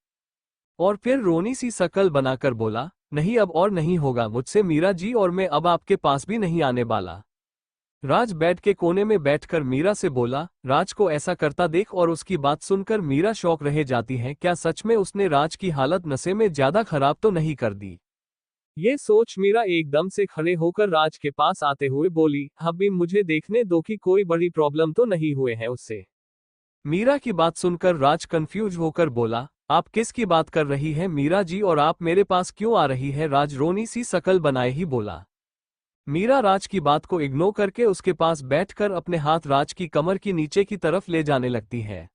और फिर रोनी सी शकल बनाकर बोला, नहीं अब और नहीं होगा मुझसे मीरा जी, और मैं अब आपके पास भी नहीं आने वाला। राज बेड के कोने में बैठकर मीरा से बोला। राज को ऐसा करता देख और उसकी बात सुनकर मीरा शौक रह जाती है, क्या सच में उसने राज की हालत नशे में ज्यादा खराब तो नहीं कर दी? ये सोच मीरा एकदम से खड़े होकर राज के पास आते हुए बोली, हब्बी मुझे देखने दो कि कोई बड़ी प्रॉब्लम तो नहीं हुए है उससे। मीरा की बात सुनकर राज कंफ्यूज होकर बोला, आप किसकी बात कर रही है मीरा जी, और आप मेरे पास क्यों आ रही है? राज रोनी सी शकल बनाए ही बोला। मीरा राज की बात को इग्नोर करके उसके पास बैठकर अपने हाथ राज की कमर की नीचे की तरफ ले जाने लगती है।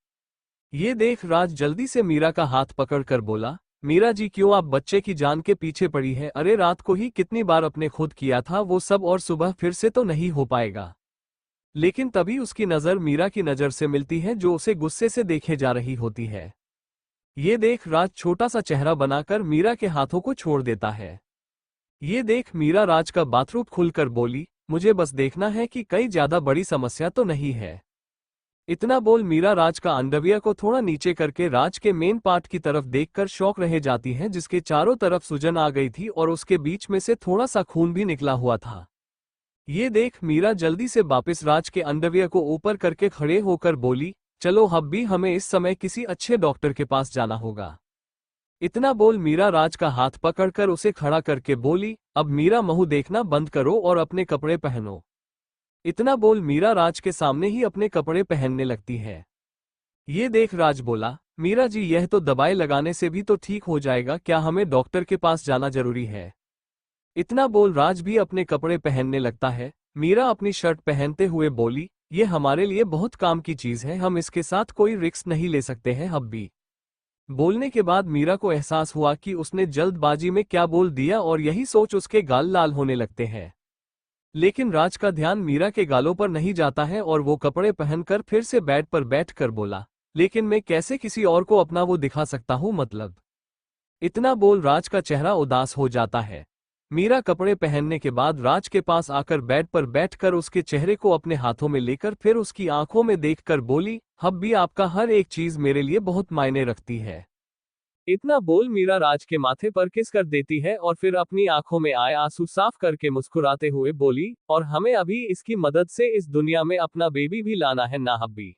ये देख राज जल्दी से मीरा का हाथ पकड़कर बोला, मीरा जी क्यों आप बच्चे की जान के पीछे पड़ी है? अरे रात को ही कितनी बार अपने खुद किया था वो सब, और सुबह फिर से तो नहीं हो पाएगा। लेकिन तभी उसकी नज़र मीरा की नज़र से मिलती है जो उसे गुस्से से देखे जा रही होती है। ये देख राज छोटा सा चेहरा बनाकर मीरा के हाथों को छोड़ देता है। ये देख मीरा राज का बाथरूम खुलकर बोली, मुझे बस देखना है कि कई ज्यादा बड़ी समस्या तो नहीं है। इतना बोल मीरा राज का अंडरवियर को थोड़ा नीचे करके राज के मेन पार्ट की तरफ देखकर शॉक रह जाती है, जिसके चारों तरफ सूजन आ गई थी और उसके बीच में से थोड़ा सा खून भी निकला हुआ था। ये देख मीरा जल्दी से वापस राज के अंडरवियर को ऊपर करके खड़े होकर बोली, चलो हब्बी हमें इस समय किसी अच्छे डॉक्टर के पास जाना होगा। इतना बोल मीरा राज का हाथ पकड़कर उसे खड़ा करके बोली, अब मीरा मुंह देखना बंद करो और अपने कपड़े पहनो। इतना बोल मीरा राज के सामने ही अपने कपड़े पहनने लगती है। ये देख राज बोला, मीरा जी यह तो दवाई लगाने से भी तो ठीक हो जाएगा, क्या हमें डॉक्टर के पास जाना जरूरी है? इतना बोल राज भी अपने कपड़े पहनने लगता है। मीरा अपनी शर्ट पहनते हुए बोली, ये हमारे लिए बहुत काम की चीज है, हम इसके साथ कोई रिस्क नहीं ले सकते हैं हब्बी। बोलने के बाद मीरा को एहसास हुआ कि उसने जल्दबाजी में क्या बोल दिया और यही सोच उसके गाल लाल होने लगते हैं। लेकिन राज का ध्यान मीरा के गालों पर नहीं जाता है और वो कपड़े पहनकर फिर से बेड पर बैठकर बोला, लेकिन मैं कैसे किसी और को अपना वो दिखा सकता हूँ मतलब? इतना बोल राज का चेहरा उदास हो जाता है। मीरा कपड़े पहनने के बाद राज के पास आकर बेड पर बैठकर उसके चेहरे को अपने हाथों में लेकर फिर उसकी आंखों में देखकर बोली, हब्बी आपका हर एक चीज मेरे लिए बहुत मायने रखती है। इतना बोल मीरा राज के माथे पर किस कर देती है और फिर अपनी आंखों में आए आंसू साफ करके मुस्कुराते हुए बोली, और हमें अभी इसकी मदद से इस दुनिया में अपना बेबी भी लाना है ना हब्बी?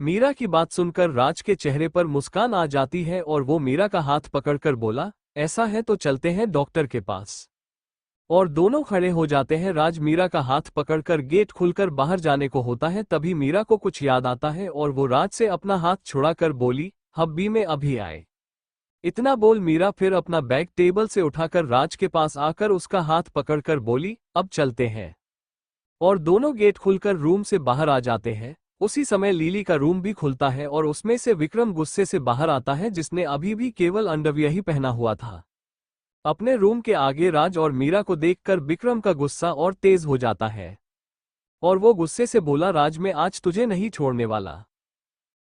मीरा की बात सुनकर राज के चेहरे पर मुस्कान आ जाती है और वो मीरा का हाथ पकड़कर बोला, ऐसा है तो चलते हैं डॉक्टर के पास। और दोनों खड़े हो जाते हैं। राज मीरा का हाथ पकड़कर गेट खुलकर बाहर जाने को होता है, तभी मीरा को कुछ याद आता है और वो राज से अपना हाथ छुड़ाकर बोली, हब्बी में अभी आए। इतना बोल मीरा फिर अपना बैग टेबल से उठाकर राज के पास आकर उसका हाथ पकड़कर बोली, अब चलते हैं। और दोनों गेट खुलकर रूम से बाहर आ जाते हैं। उसी समय लीली का रूम भी खुलता है और उसमें से विक्रम गुस्से से बाहर आता है, जिसने अभी भी केवल अंडरवियर ही पहना हुआ था। अपने रूम के आगे राज और मीरा को देखकर विक्रम का गुस्सा और तेज हो जाता है और वो गुस्से से बोला, राज मैं आज तुझे नहीं छोड़ने वाला।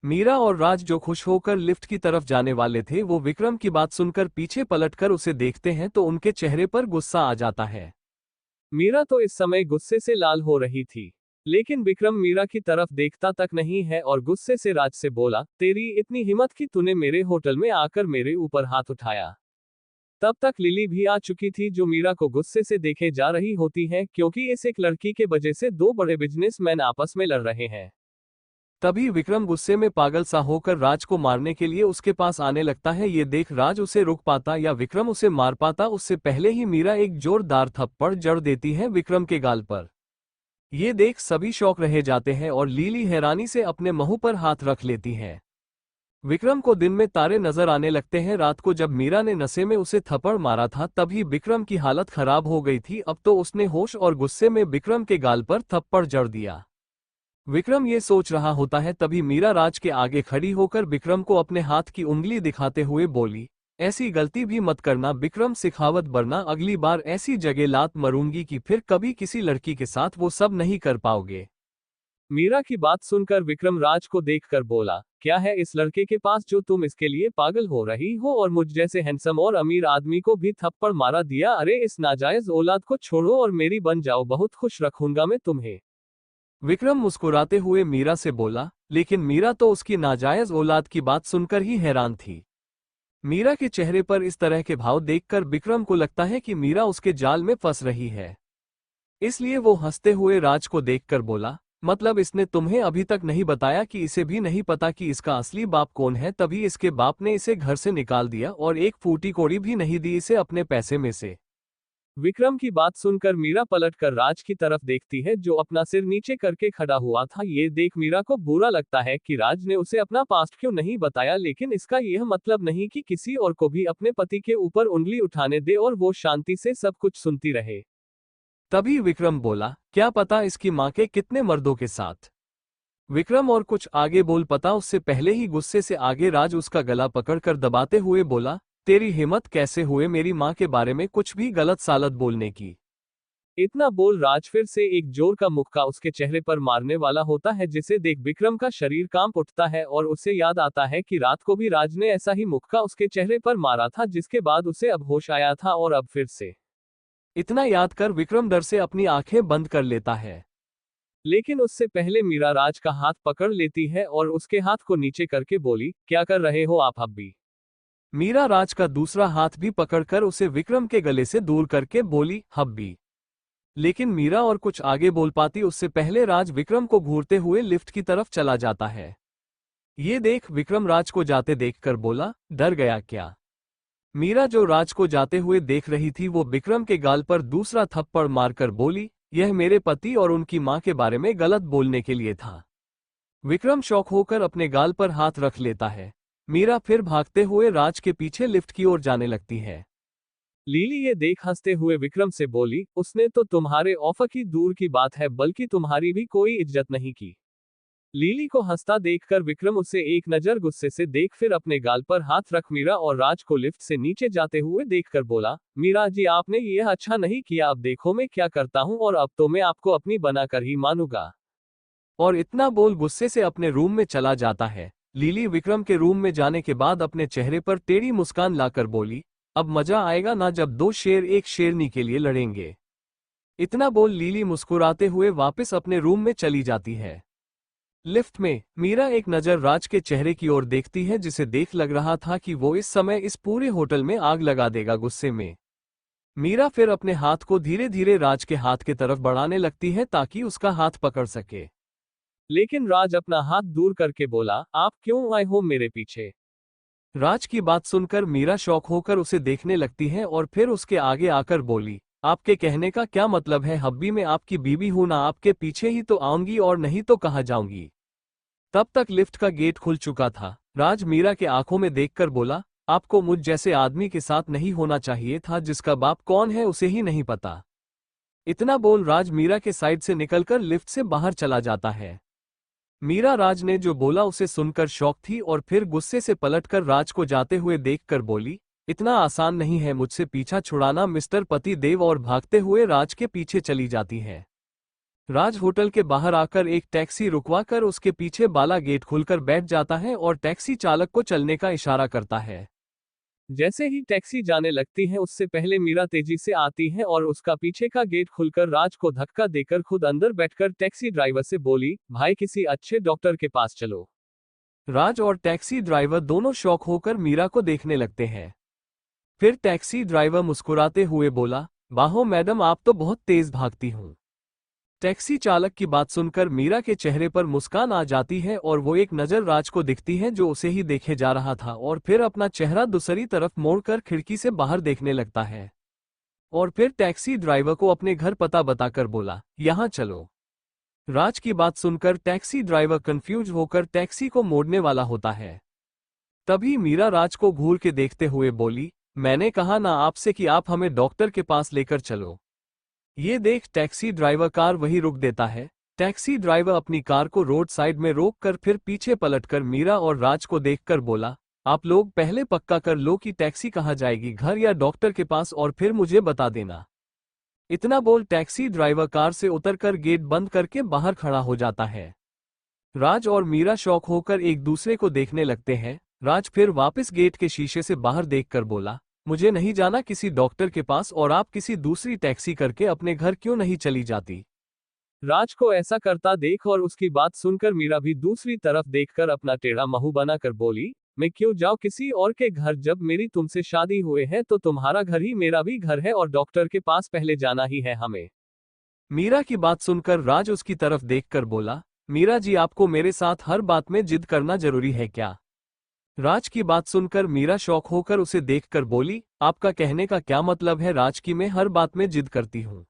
मीरा और राज जो खुश होकर लिफ्ट की तरफ जाने वाले थे, वो विक्रम की बात सुनकर पीछे पलटकर उसे देखते हैं तो उनके चेहरे पर गुस्सा आ जाता है। मीरा तो इस समय गुस्से से लाल हो रही थी, लेकिन विक्रम मीरा की तरफ देखता तक नहीं है और गुस्से से राज से बोला, तेरी इतनी हिम्मत कि तूने मेरे होटल में आकर मेरे ऊपर हाथ उठाया। तब तक लिली भी आ चुकी थी, जो मीरा को गुस्से से देखे जा रही होती है, क्योंकि इस एक लड़की के वजह से दो बड़े बिजनेसमैन आपस में लड़ रहे हैं। तभी विक्रम गुस्से में पागल सा होकर राज को मारने के लिए उसके पास आने लगता है। ये देख राज उसे रोक पाता या विक्रम उसे मार पाता उससे पहले ही मीरा एक जोरदार थप्पड़ जड़ देती है विक्रम के गाल पर। ये देख सभी शौक रह जाते हैं और लीली हैरानी से अपने मुंह पर हाथ रख लेती है। विक्रम को दिन में तारे नजर आने लगते हैं। रात को जब मीरा ने नशे में उसे थप्पड़ मारा था, तभी विक्रम की हालत खराब हो गई थी। अब तो उसने होश और गुस्से में विक्रम के गाल पर थप्पड़ जड़ दिया। विक्रम ये सोच रहा होता है, तभी मीरा राज के आगे खड़ी होकर विक्रम को अपने हाथ की उंगली दिखाते हुए बोली, ऐसी गलती भी मत करना विक्रम सिखावत, वरना अगली बार ऐसी जगह लात मरूंगी कि फिर कभी किसी लड़की के साथ वो सब नहीं कर पाओगे। मीरा की बात सुनकर विक्रम राज को देखकर बोला, क्या है इस लड़के के पास जो तुम इसके लिए पागल हो रही हो और मुझ जैसे हैंडसम और अमीर आदमी को भी थप्पड़ मारा दिया। अरे इस नाजायज औलाद को छोड़ो और मेरी बन जाओ, बहुत खुश रखूंगा मैं तुम्हें। विक्रम मुस्कुराते हुए मीरा से बोला, लेकिन मीरा तो उसकी नाजायज औलाद की बात सुनकर ही हैरान थी। मीरा के चेहरे पर इस तरह के भाव देखकर विक्रम को लगता है कि मीरा उसके जाल में फंस रही है। इसलिए वो हंसते हुए राज को देखकर बोला, मतलब इसने तुम्हें अभी तक नहीं बताया कि इसे भी नहीं पता कि इसका असली बाप कौन है, तभी इसके बाप ने इसे घर से निकाल दिया और एक फूटी कौड़ी भी नहीं दी इसे अपने पैसे में से। विक्रम की बात सुनकर मीरा पलटकर राज की तरफ देखती है, जो अपना सिर नीचे करके खड़ा हुआ था। ये देख मीरा को बुरा लगता है कि राज ने उसे अपना पास्ट क्यों नहीं बताया, लेकिन इसका यह मतलब नहीं कि किसी और को भी अपने पति के ऊपर उंगली उठाने दे और वो शांति से सब कुछ सुनती रहे। तभी विक्रम बोला, क्या पता इसकी माँ के कितने मर्दों के साथ। विक्रम और कुछ आगे बोल पता उससे पहले ही गुस्से से आगे राज उसका गला पकड़कर दबाते हुए बोला, तेरी हिम्मत कैसे हुए मेरी माँ के बारे में कुछ भी गलत सालत बोलने की। इतना बोल राज फिर से एक जोर का मुक्का उसके चेहरे पर मारने वाला होता है, जिसे देख विक्रम का शरीर कांप उठता है और उसे याद आता है कि रात को भी राज ने ऐसा ही मुक्का उसके चेहरे पर मारा था, जिसके बाद उसे अब होश आया था और अब फिर से। इतना याद कर विक्रम डर से अपनी आंखें बंद कर लेता है। लेकिन उससे पहले मीरा राज का हाथ पकड़ लेती है और उसके हाथ को नीचे करके बोली, क्या कर रहे हो आप अभी। मीरा राज का दूसरा हाथ भी पकड़कर उसे विक्रम के गले से दूर करके बोली, हब्बी। लेकिन मीरा और कुछ आगे बोल पाती उससे पहले राज विक्रम को घूरते हुए लिफ्ट की तरफ चला जाता है। ये देख विक्रम राज को जाते देखकर बोला, डर गया क्या। मीरा जो राज को जाते हुए देख रही थी, वो विक्रम के गाल पर दूसरा थप्पड़ मारकर बोली, यह मेरे पति और उनकी मां के बारे में गलत बोलने के लिए था। विक्रम शौक होकर अपने गाल पर हाथ रख लेता है। मीरा फिर भागते हुए राज के पीछे लिफ्ट की ओर जाने लगती है। लीली ये देख हंसते हुए विक्रम से बोली, उसने तो तुम्हारे ऑफर की दूर की बात है, बल्कि तुम्हारी भी कोई इज्जत नहीं की। लीली को हंसता देखकर विक्रम उसे एक नजर गुस्से से देख फिर अपने गाल पर हाथ रख मीरा और राज को लिफ्ट से नीचे जाते हुए देखकर बोला, मीरा जी आपने यह अच्छा नहीं किया, अब देखो मैं क्या करता हूँ और अब तो मैं आपको अपनी बनाकर ही मानूंगा। और इतना बोल गुस्से से अपने रूम में चला जाता है। लीली विक्रम के रूम में जाने के बाद अपने चेहरे पर टेढ़ी मुस्कान लाकर बोली, अब मजा आएगा ना जब दो शेर एक शेरनी के लिए लड़ेंगे। इतना बोल लीली मुस्कुराते हुए वापस अपने रूम में चली जाती है। लिफ्ट में मीरा एक नजर राज के चेहरे की ओर देखती है, जिसे देख लग रहा था कि वो इस समय इस पूरे होटल में आग लगा देगा। गुस्से में मीरा फिर अपने हाथ को धीरे धीरे राज के हाथ की तरफ बढ़ाने लगती है ताकि उसका हाथ पकड़ सके। लेकिन राज अपना हाथ दूर करके बोला, आप क्यों आए हो मेरे पीछे। राज की बात सुनकर मीरा शौक होकर उसे देखने लगती है और फिर उसके आगे आकर बोली, आपके कहने का क्या मतलब है? हब्बी मैं आपकी बीवी हूं ना, आपके पीछे ही तो आऊंगी और नहीं तो कहाँ जाऊंगी। तब तक लिफ्ट का गेट खुल चुका था। राज मीरा के आंखों में देखकर बोला, आपको मुझ जैसे आदमी के साथ नहीं होना चाहिए था, जिसका बाप कौन है उसे ही नहीं पता। इतना बोल राज मीरा के साइड से निकलकर लिफ्ट से बाहर चला जाता है। मीरा राज ने जो बोला उसे सुनकर शॉक थी और फिर गुस्से से पलटकर राज को जाते हुए देखकर बोली, इतना आसान नहीं है मुझसे पीछा छुड़ाना मिस्टर पति देव, और भागते हुए राज के पीछे चली जाती है। राज होटल के बाहर आकर एक टैक्सी रुकवाकर उसके पीछे वाला गेट खुलकर बैठ जाता है और टैक्सी चालक को चलने का इशारा करता है। जैसे ही टैक्सी जाने लगती है उससे पहले मीरा तेजी से आती है और उसका पीछे का गेट खुलकर राज को धक्का देकर खुद अंदर बैठकर टैक्सी ड्राइवर से बोली, भाई किसी अच्छे डॉक्टर के पास चलो। राज और टैक्सी ड्राइवर दोनों शॉक होकर मीरा को देखने लगते हैं। फिर टैक्सी ड्राइवर मुस्कुराते हुए बोला, वाहो मैडम, आप तो बहुत तेज भागती हूँ। टैक्सी चालक की बात सुनकर मीरा के चेहरे पर मुस्कान आ जाती है और वो एक नज़र राज को दिखती है जो उसे ही देखे जा रहा था, और फिर अपना चेहरा दूसरी तरफ मोड़कर खिड़की से बाहर देखने लगता है। और फिर टैक्सी ड्राइवर को अपने घर पता बताकर बोला, यहाँ चलो। राज की बात सुनकर टैक्सी ड्राइवर कंफ्यूज होकर टैक्सी को मोड़ने वाला होता है। तभी मीरा राज को घूर के देखते हुए बोली, मैंने कहा ना आपसे कि आप हमें डॉक्टर के पास लेकर चलो। ये देख टैक्सी ड्राइवर कार वहीं रोक देता है। टैक्सी ड्राइवर अपनी कार को रोड साइड में रोककर फिर पीछे पलटकर मीरा और राज को देखकर बोला, आप लोग पहले पक्का कर लो कि टैक्सी कहाँ जाएगी, घर या डॉक्टर के पास, और फिर मुझे बता देना। इतना बोल टैक्सी ड्राइवर कार से उतरकर गेट बंद करके बाहर खड़ा हो जाता है। राज और मीरा शॉक होकर एक दूसरे को देखने लगते हैं। राज फिर वापस गेट के शीशे से बाहर देखकर बोला, मुझे नहीं जाना किसी डॉक्टर के पास, और आप किसी दूसरी टैक्सी करके अपने घर क्यों नहीं चली जाती। राज को ऐसा करता देख और उसकी बात सुनकर मीरा भी दूसरी तरफ देखकर अपना टेढ़ा मुंह बनाकर बोली, मैं क्यों जाऊं किसी और के घर, जब मेरी तुमसे शादी हुए है तो तुम्हारा घर ही मेरा भी घर है और डॉक्टर के पास पहले जाना ही है हमें। मीरा की बात सुनकर राज उसकी तरफ देखकर बोला, मीरा जी, आपको मेरे साथ हर बात में जिद करना जरूरी है क्या? राज की बात सुनकर मीरा शौक होकर उसे देखकर बोली, आपका कहने का क्या मतलब है राज की मैं हर बात में जिद करती हूँ?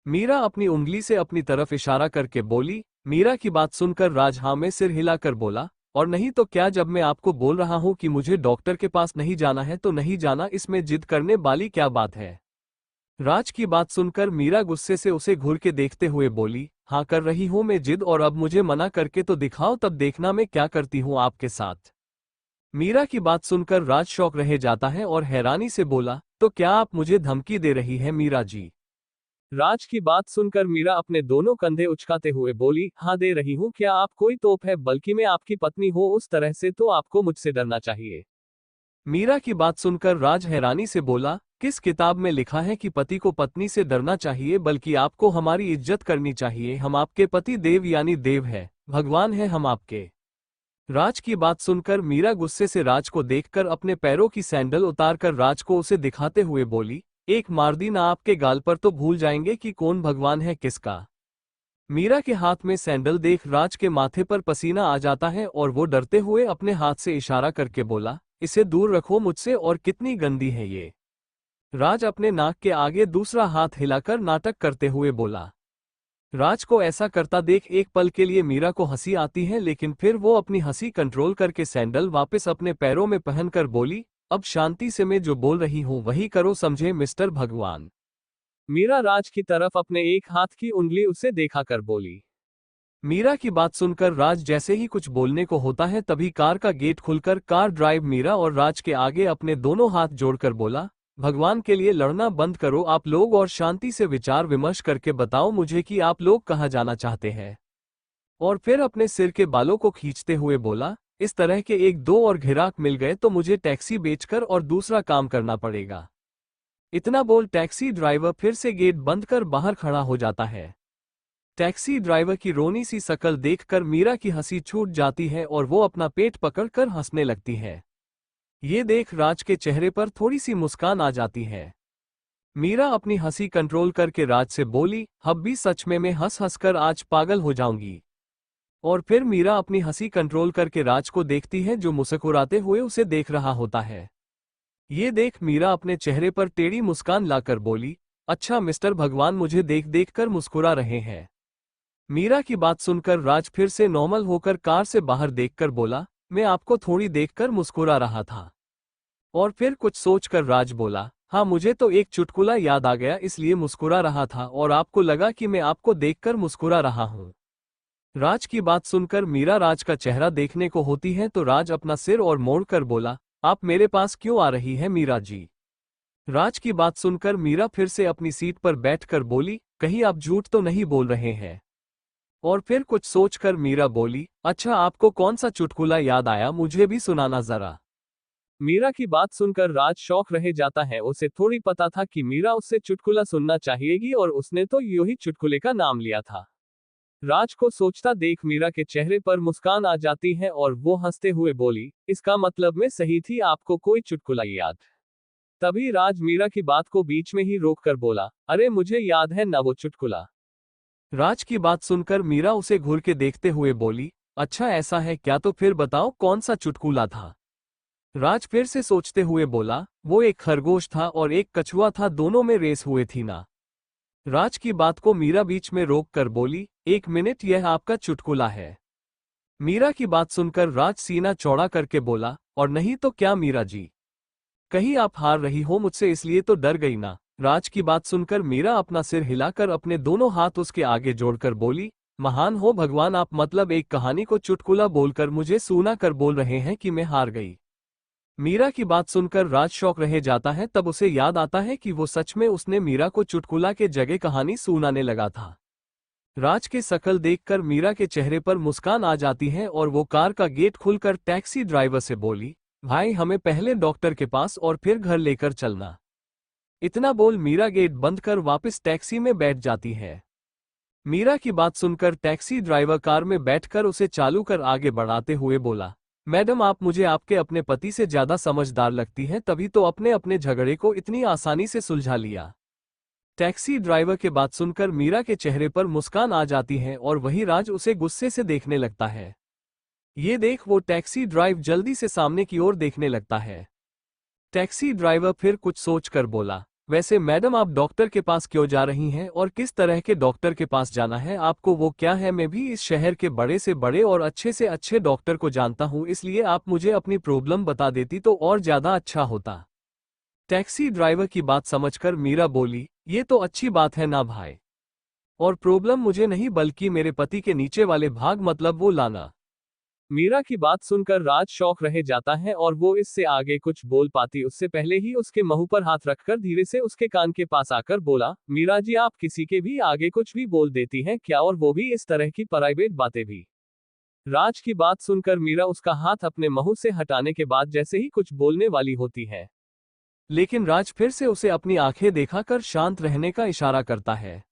मीरा अपनी उंगली से अपनी तरफ इशारा करके बोली। मीरा की बात सुनकर राज हाँ में सिर हिलाकर बोला, और नहीं तो क्या, जब मैं आपको बोल रहा हूँ कि मुझे डॉक्टर के पास नहीं जाना है तो नहीं जाना, इसमें जिद करने वाली क्या बात है? राज की बात सुनकर मीरा गुस्से से उसे घूर के देखते हुए बोली, हाँ कर रही हूँ मैं जिद, और अब मुझे मना करके तो दिखाओ, तब देखना मैं क्या करती हूँ आपके साथ। मीरा की बात सुनकर राज शौक रह जाता है और हैरानी से बोला, तो क्या आप मुझे धमकी दे रही है मीरा जी? राज की बात सुनकर मीरा अपने दोनों कंधे उचकाते हुए बोली, हाँ दे रही हूँ, क्या आप कोई तोप है, बल्कि मैं आपकी पत्नी हो उस तरह से तो आपको मुझसे डरना चाहिए। मीरा की बात सुनकर राज हैरानी से बोला, किस किताब में लिखा है कि पति को पत्नी से डरना चाहिए, बल्कि आपको हमारी इज्जत करनी चाहिए। हम आपके पति देव यानी देव है, भगवान है हम आपके। राज की बात सुनकर मीरा गुस्से से राज को देखकर अपने पैरों की सैंडल उतारकर राज को उसे दिखाते हुए बोली, एक मार दी ना आपके गाल पर तो भूल जाएंगे कि कौन भगवान है किसका। मीरा के हाथ में सैंडल देख राज के माथे पर पसीना आ जाता है और वो डरते हुए अपने हाथ से इशारा करके बोला, इसे दूर रखो मुझसे, और कितनी गंदी है ये। राज अपने नाक के आगे दूसरा हाथ हिलाकर नाटक करते हुए बोला। राज को ऐसा करता देख एक पल के लिए मीरा को हंसी आती है, लेकिन फिर वो अपनी हंसी कंट्रोल करके सैंडल वापस अपने पैरों में पहनकर बोली, अब शांति से मैं जो बोल रही हूँ वही करो, समझे मिस्टर भगवान। मीरा राज की तरफ अपने एक हाथ की उंगली उसे देखा कर बोली। मीरा की बात सुनकर राज जैसे ही कुछ बोलने को होता है तभी कार का गेट खुलकर कार ड्राइव मीरा और राज के आगे अपने दोनों हाथ जोड़कर बोला, भगवान के लिए लड़ना बंद करो आप लोग और शांति से विचार विमर्श करके बताओ मुझे कि आप लोग कहाँ जाना चाहते हैं। और फिर अपने सिर के बालों को खींचते हुए बोला, इस तरह के एक दो और घिराक मिल गए तो मुझे टैक्सी बेचकर और दूसरा काम करना पड़ेगा। इतना बोल टैक्सी ड्राइवर फिर से गेट बंद कर बाहर खड़ा हो जाता है। टैक्सी ड्राइवर की रोनी सी शक्ल देखकर मीरा की हंसी छूट जाती है और वो अपना पेट पकड़कर हंसने लगती है। ये देख राज के चेहरे पर थोड़ी सी मुस्कान आ जाती है। मीरा अपनी हंसी कंट्रोल करके राज से बोली, हब्बी सच में मैं हंस हंस कर आज पागल हो जाऊंगी। और फिर मीरा अपनी हंसी कंट्रोल करके राज को देखती है जो मुस्कुराते हुए उसे देख रहा होता है। ये देख मीरा अपने चेहरे पर टेढ़ी मुस्कान लाकर बोली, अच्छा मिस्टर भगवान मुझे देख देख कर मुस्कुरा रहे हैं। मीरा की बात सुनकर राज फिर से नॉर्मल होकर कार से बाहर देखकर बोला, मैं आपको थोड़ी देखकर मुस्कुरा रहा था। और फिर कुछ सोचकर राज बोला, हाँ मुझे तो एक चुटकुला याद आ गया इसलिए मुस्कुरा रहा था और आपको लगा कि मैं आपको देखकर मुस्कुरा रहा हूँ। राज की बात सुनकर मीरा राज का चेहरा देखने को होती है तो राज अपना सिर और मोड़कर बोला, आप मेरे पास क्यों आ रही है मीरा जी? राज की बात सुनकर मीरा फिर से अपनी सीट पर बैठकर बोली, कहीं आप झूठ तो नहीं बोल रहे हैं? और फिर कुछ सोचकर मीरा बोली, अच्छा आपको कौन सा चुटकुला याद आया मुझे भी सुनाना जरा। मीरा की बात सुनकर राज शौक रह जाता है। उसे थोड़ी पता था कि मीरा उससे चुटकुला सुनना चाहिएगी और उसने तो यूं ही चुटकुले का नाम लिया था। राज को सोचता देख मीरा के चेहरे पर मुस्कान आ जाती है और वो हंसते हुए बोली, इसका मतलब मैं सही थी, आपको कोई चुटकुला याद? तभी राज मीरा की बात को बीच में ही रोककर बोला, अरे मुझे याद है ना वो चुटकुला। राज की बात सुनकर मीरा उसे घूर के देखते हुए बोली, अच्छा ऐसा है क्या, तो फिर बताओ कौन सा चुटकुला था? राज फिर से सोचते हुए बोला, वो एक खरगोश था और एक कछुआ था, दोनों में रेस हुए थी ना। राज की बात को मीरा बीच में रोक कर बोली, एक मिनट, यह आपका चुटकुला है? मीरा की बात सुनकर राज सीना चौड़ा करके बोला, और नहीं तो क्या मीरा जी, कहीं आप हार रही हो मुझसे इसलिए तो डर गई ना? राज की बात सुनकर मीरा अपना सिर हिलाकर अपने दोनों हाथ उसके आगे जोड़कर बोली, महान हो भगवान, आप मतलब एक कहानी को चुटकुला बोलकर मुझे सुना कर बोल रहे हैं कि मैं हार गई? मीरा की बात सुनकर राज शौक रह जाता है। तब उसे याद आता है कि वो सच में उसने मीरा को चुटकुला के जगह कहानी सुनाने लगा था। राज के शकल देखकर मीरा के चेहरे पर मुस्कान आ जाती है और वो कार का गेट खुलकर टैक्सी ड्राइवर से बोली, भाई हमें पहले डॉक्टर के पास और फिर घर लेकर चलना। इतना बोल मीरा गेट बंद कर वापस टैक्सी में बैठ जाती है। मीरा की बात सुनकर टैक्सी ड्राइवर कार में बैठकर उसे चालू कर आगे बढ़ाते हुए बोला, मैडम आप मुझे आपके अपने पति से ज्यादा समझदार लगती हैं, तभी तो अपने अपने झगड़े को इतनी आसानी से सुलझा लिया। टैक्सी ड्राइवर के बात सुनकर मीरा के चेहरे पर मुस्कान आ जाती है और वही राज उसे गुस्से से देखने लगता है। ये देख वो टैक्सी ड्राइव जल्दी से सामने की ओर देखने लगता है। टैक्सी ड्राइवर फिर कुछ सोचकर बोला, वैसे मैडम आप डॉक्टर के पास क्यों जा रही हैं और किस तरह के डॉक्टर के पास जाना है आपको, वो क्या है? मैं भी इस शहर के बड़े से बड़े और अच्छे से अच्छे डॉक्टर को जानता हूँ, इसलिए आप मुझे अपनी प्रॉब्लम बता देती तो और ज्यादा अच्छा होता। टैक्सी ड्राइवर की बात समझकर मीरा बोली, ये तो अच्छी बात है ना भाई, और प्रॉब्लम मुझे नहीं बल्कि मेरे पति के नीचे वाले भाग मतलब वो लाना। मीरा की बात सुनकर राज शौक रह जाता है और वो इससे आगे कुछ बोल पाती उससे पहले ही उसके मुंह पर हाथ रखकर धीरे से उसके कान के पास आकर बोला, मीरा जी आप किसी के भी आगे कुछ भी बोल देती हैं क्या, और वो भी इस तरह की प्राइवेट बातें भी? राज की बात सुनकर मीरा उसका हाथ अपने मुंह से हटाने के बाद जैसे ही कुछ बोलने वाली होती है, लेकिन राज फिर से उसे अपनी आंखें दिखाकर शांत रहने का इशारा करता है।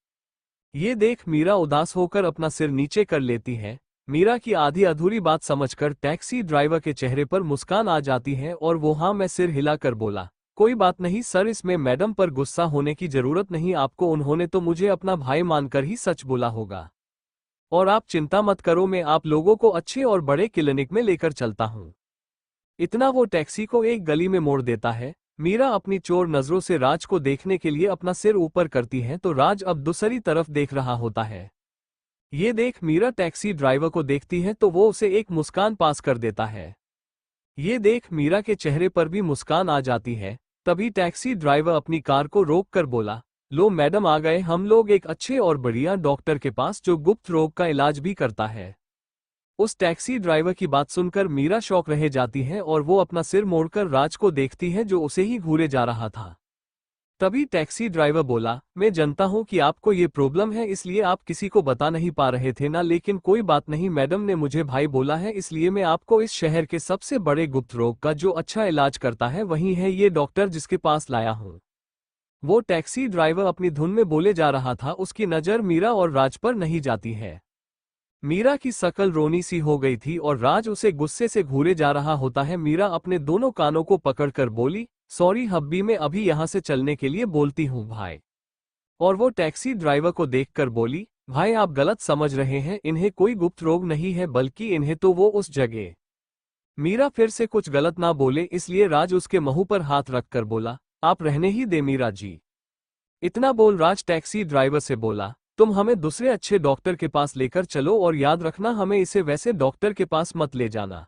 ये देख मीरा उदास होकर अपना सिर नीचे कर लेती है। मीरा की आधी अधूरी बात समझकर टैक्सी ड्राइवर के चेहरे पर मुस्कान आ जाती है और वो हाँ में सिर हिलाकर बोला, कोई बात नहीं सर, इसमें मैडम पर गुस्सा होने की जरूरत नहीं आपको, उन्होंने तो मुझे अपना भाई मानकर ही सच बोला होगा। और आप चिंता मत करो, मैं आप लोगों को अच्छे और बड़े क्लिनिक में लेकर चलता हूँ। इतना वो टैक्सी को एक गली में मोड़ देता है। मीरा अपनी चोर नजरों से राज को देखने के लिए अपना सिर ऊपर करती है तो राज अब दूसरी तरफ देख रहा होता है। ये देख मीरा टैक्सी ड्राइवर को देखती है तो वो उसे एक मुस्कान पास कर देता है। ये देख मीरा के चेहरे पर भी मुस्कान आ जाती है। तभी टैक्सी ड्राइवर अपनी कार को रोक कर बोला, लो मैडम आ गए हम लोग एक अच्छे और बढ़िया डॉक्टर के पास जो गुप्त रोग का इलाज भी करता है। उस टैक्सी ड्राइवर की बात सुनकर मीरा शौक रह जाती है और वो अपना सिर मोड़कर राज को देखती है जो उसे ही घूरे जा रहा था। तभी टैक्सी ड्राइवर बोला, मैं जानता हूं कि आपको ये प्रॉब्लम है इसलिए आप किसी को बता नहीं पा रहे थे ना, लेकिन कोई बात नहीं, मैडम ने मुझे भाई बोला है इसलिए मैं आपको इस शहर के सबसे बड़े गुप्त रोग का जो अच्छा इलाज करता है वही है ये डॉक्टर जिसके पास लाया हूँ। वो टैक्सी ड्राइवर अपनी धुन में बोले जा रहा था, उसकी नज़र मीरा और राज पर नहीं जाती है। मीरा की शकल रोनी सी हो गई थी और राज उसे गुस्से से घूरे जा रहा होता है। मीरा अपने दोनों कानों को पकड़कर बोली, सॉरी हब्बी, मैं अभी यहाँ से चलने के लिए बोलती हूँ भाई। और वो टैक्सी ड्राइवर को देखकर बोली, भाई आप गलत समझ रहे हैं, इन्हें कोई गुप्त रोग नहीं है बल्कि इन्हें तो वो उस जगह। मीरा फिर से कुछ गलत ना बोले इसलिए राज उसके मुंह पर हाथ रखकर बोला, आप रहने ही दे मीरा जी, इतना बोल राज टैक्सी ड्राइवर से बोला, तुम हमें दूसरे अच्छे डॉक्टर के पास लेकर चलो और याद रखना हमें इसे वैसे डॉक्टर के पास मत ले जाना।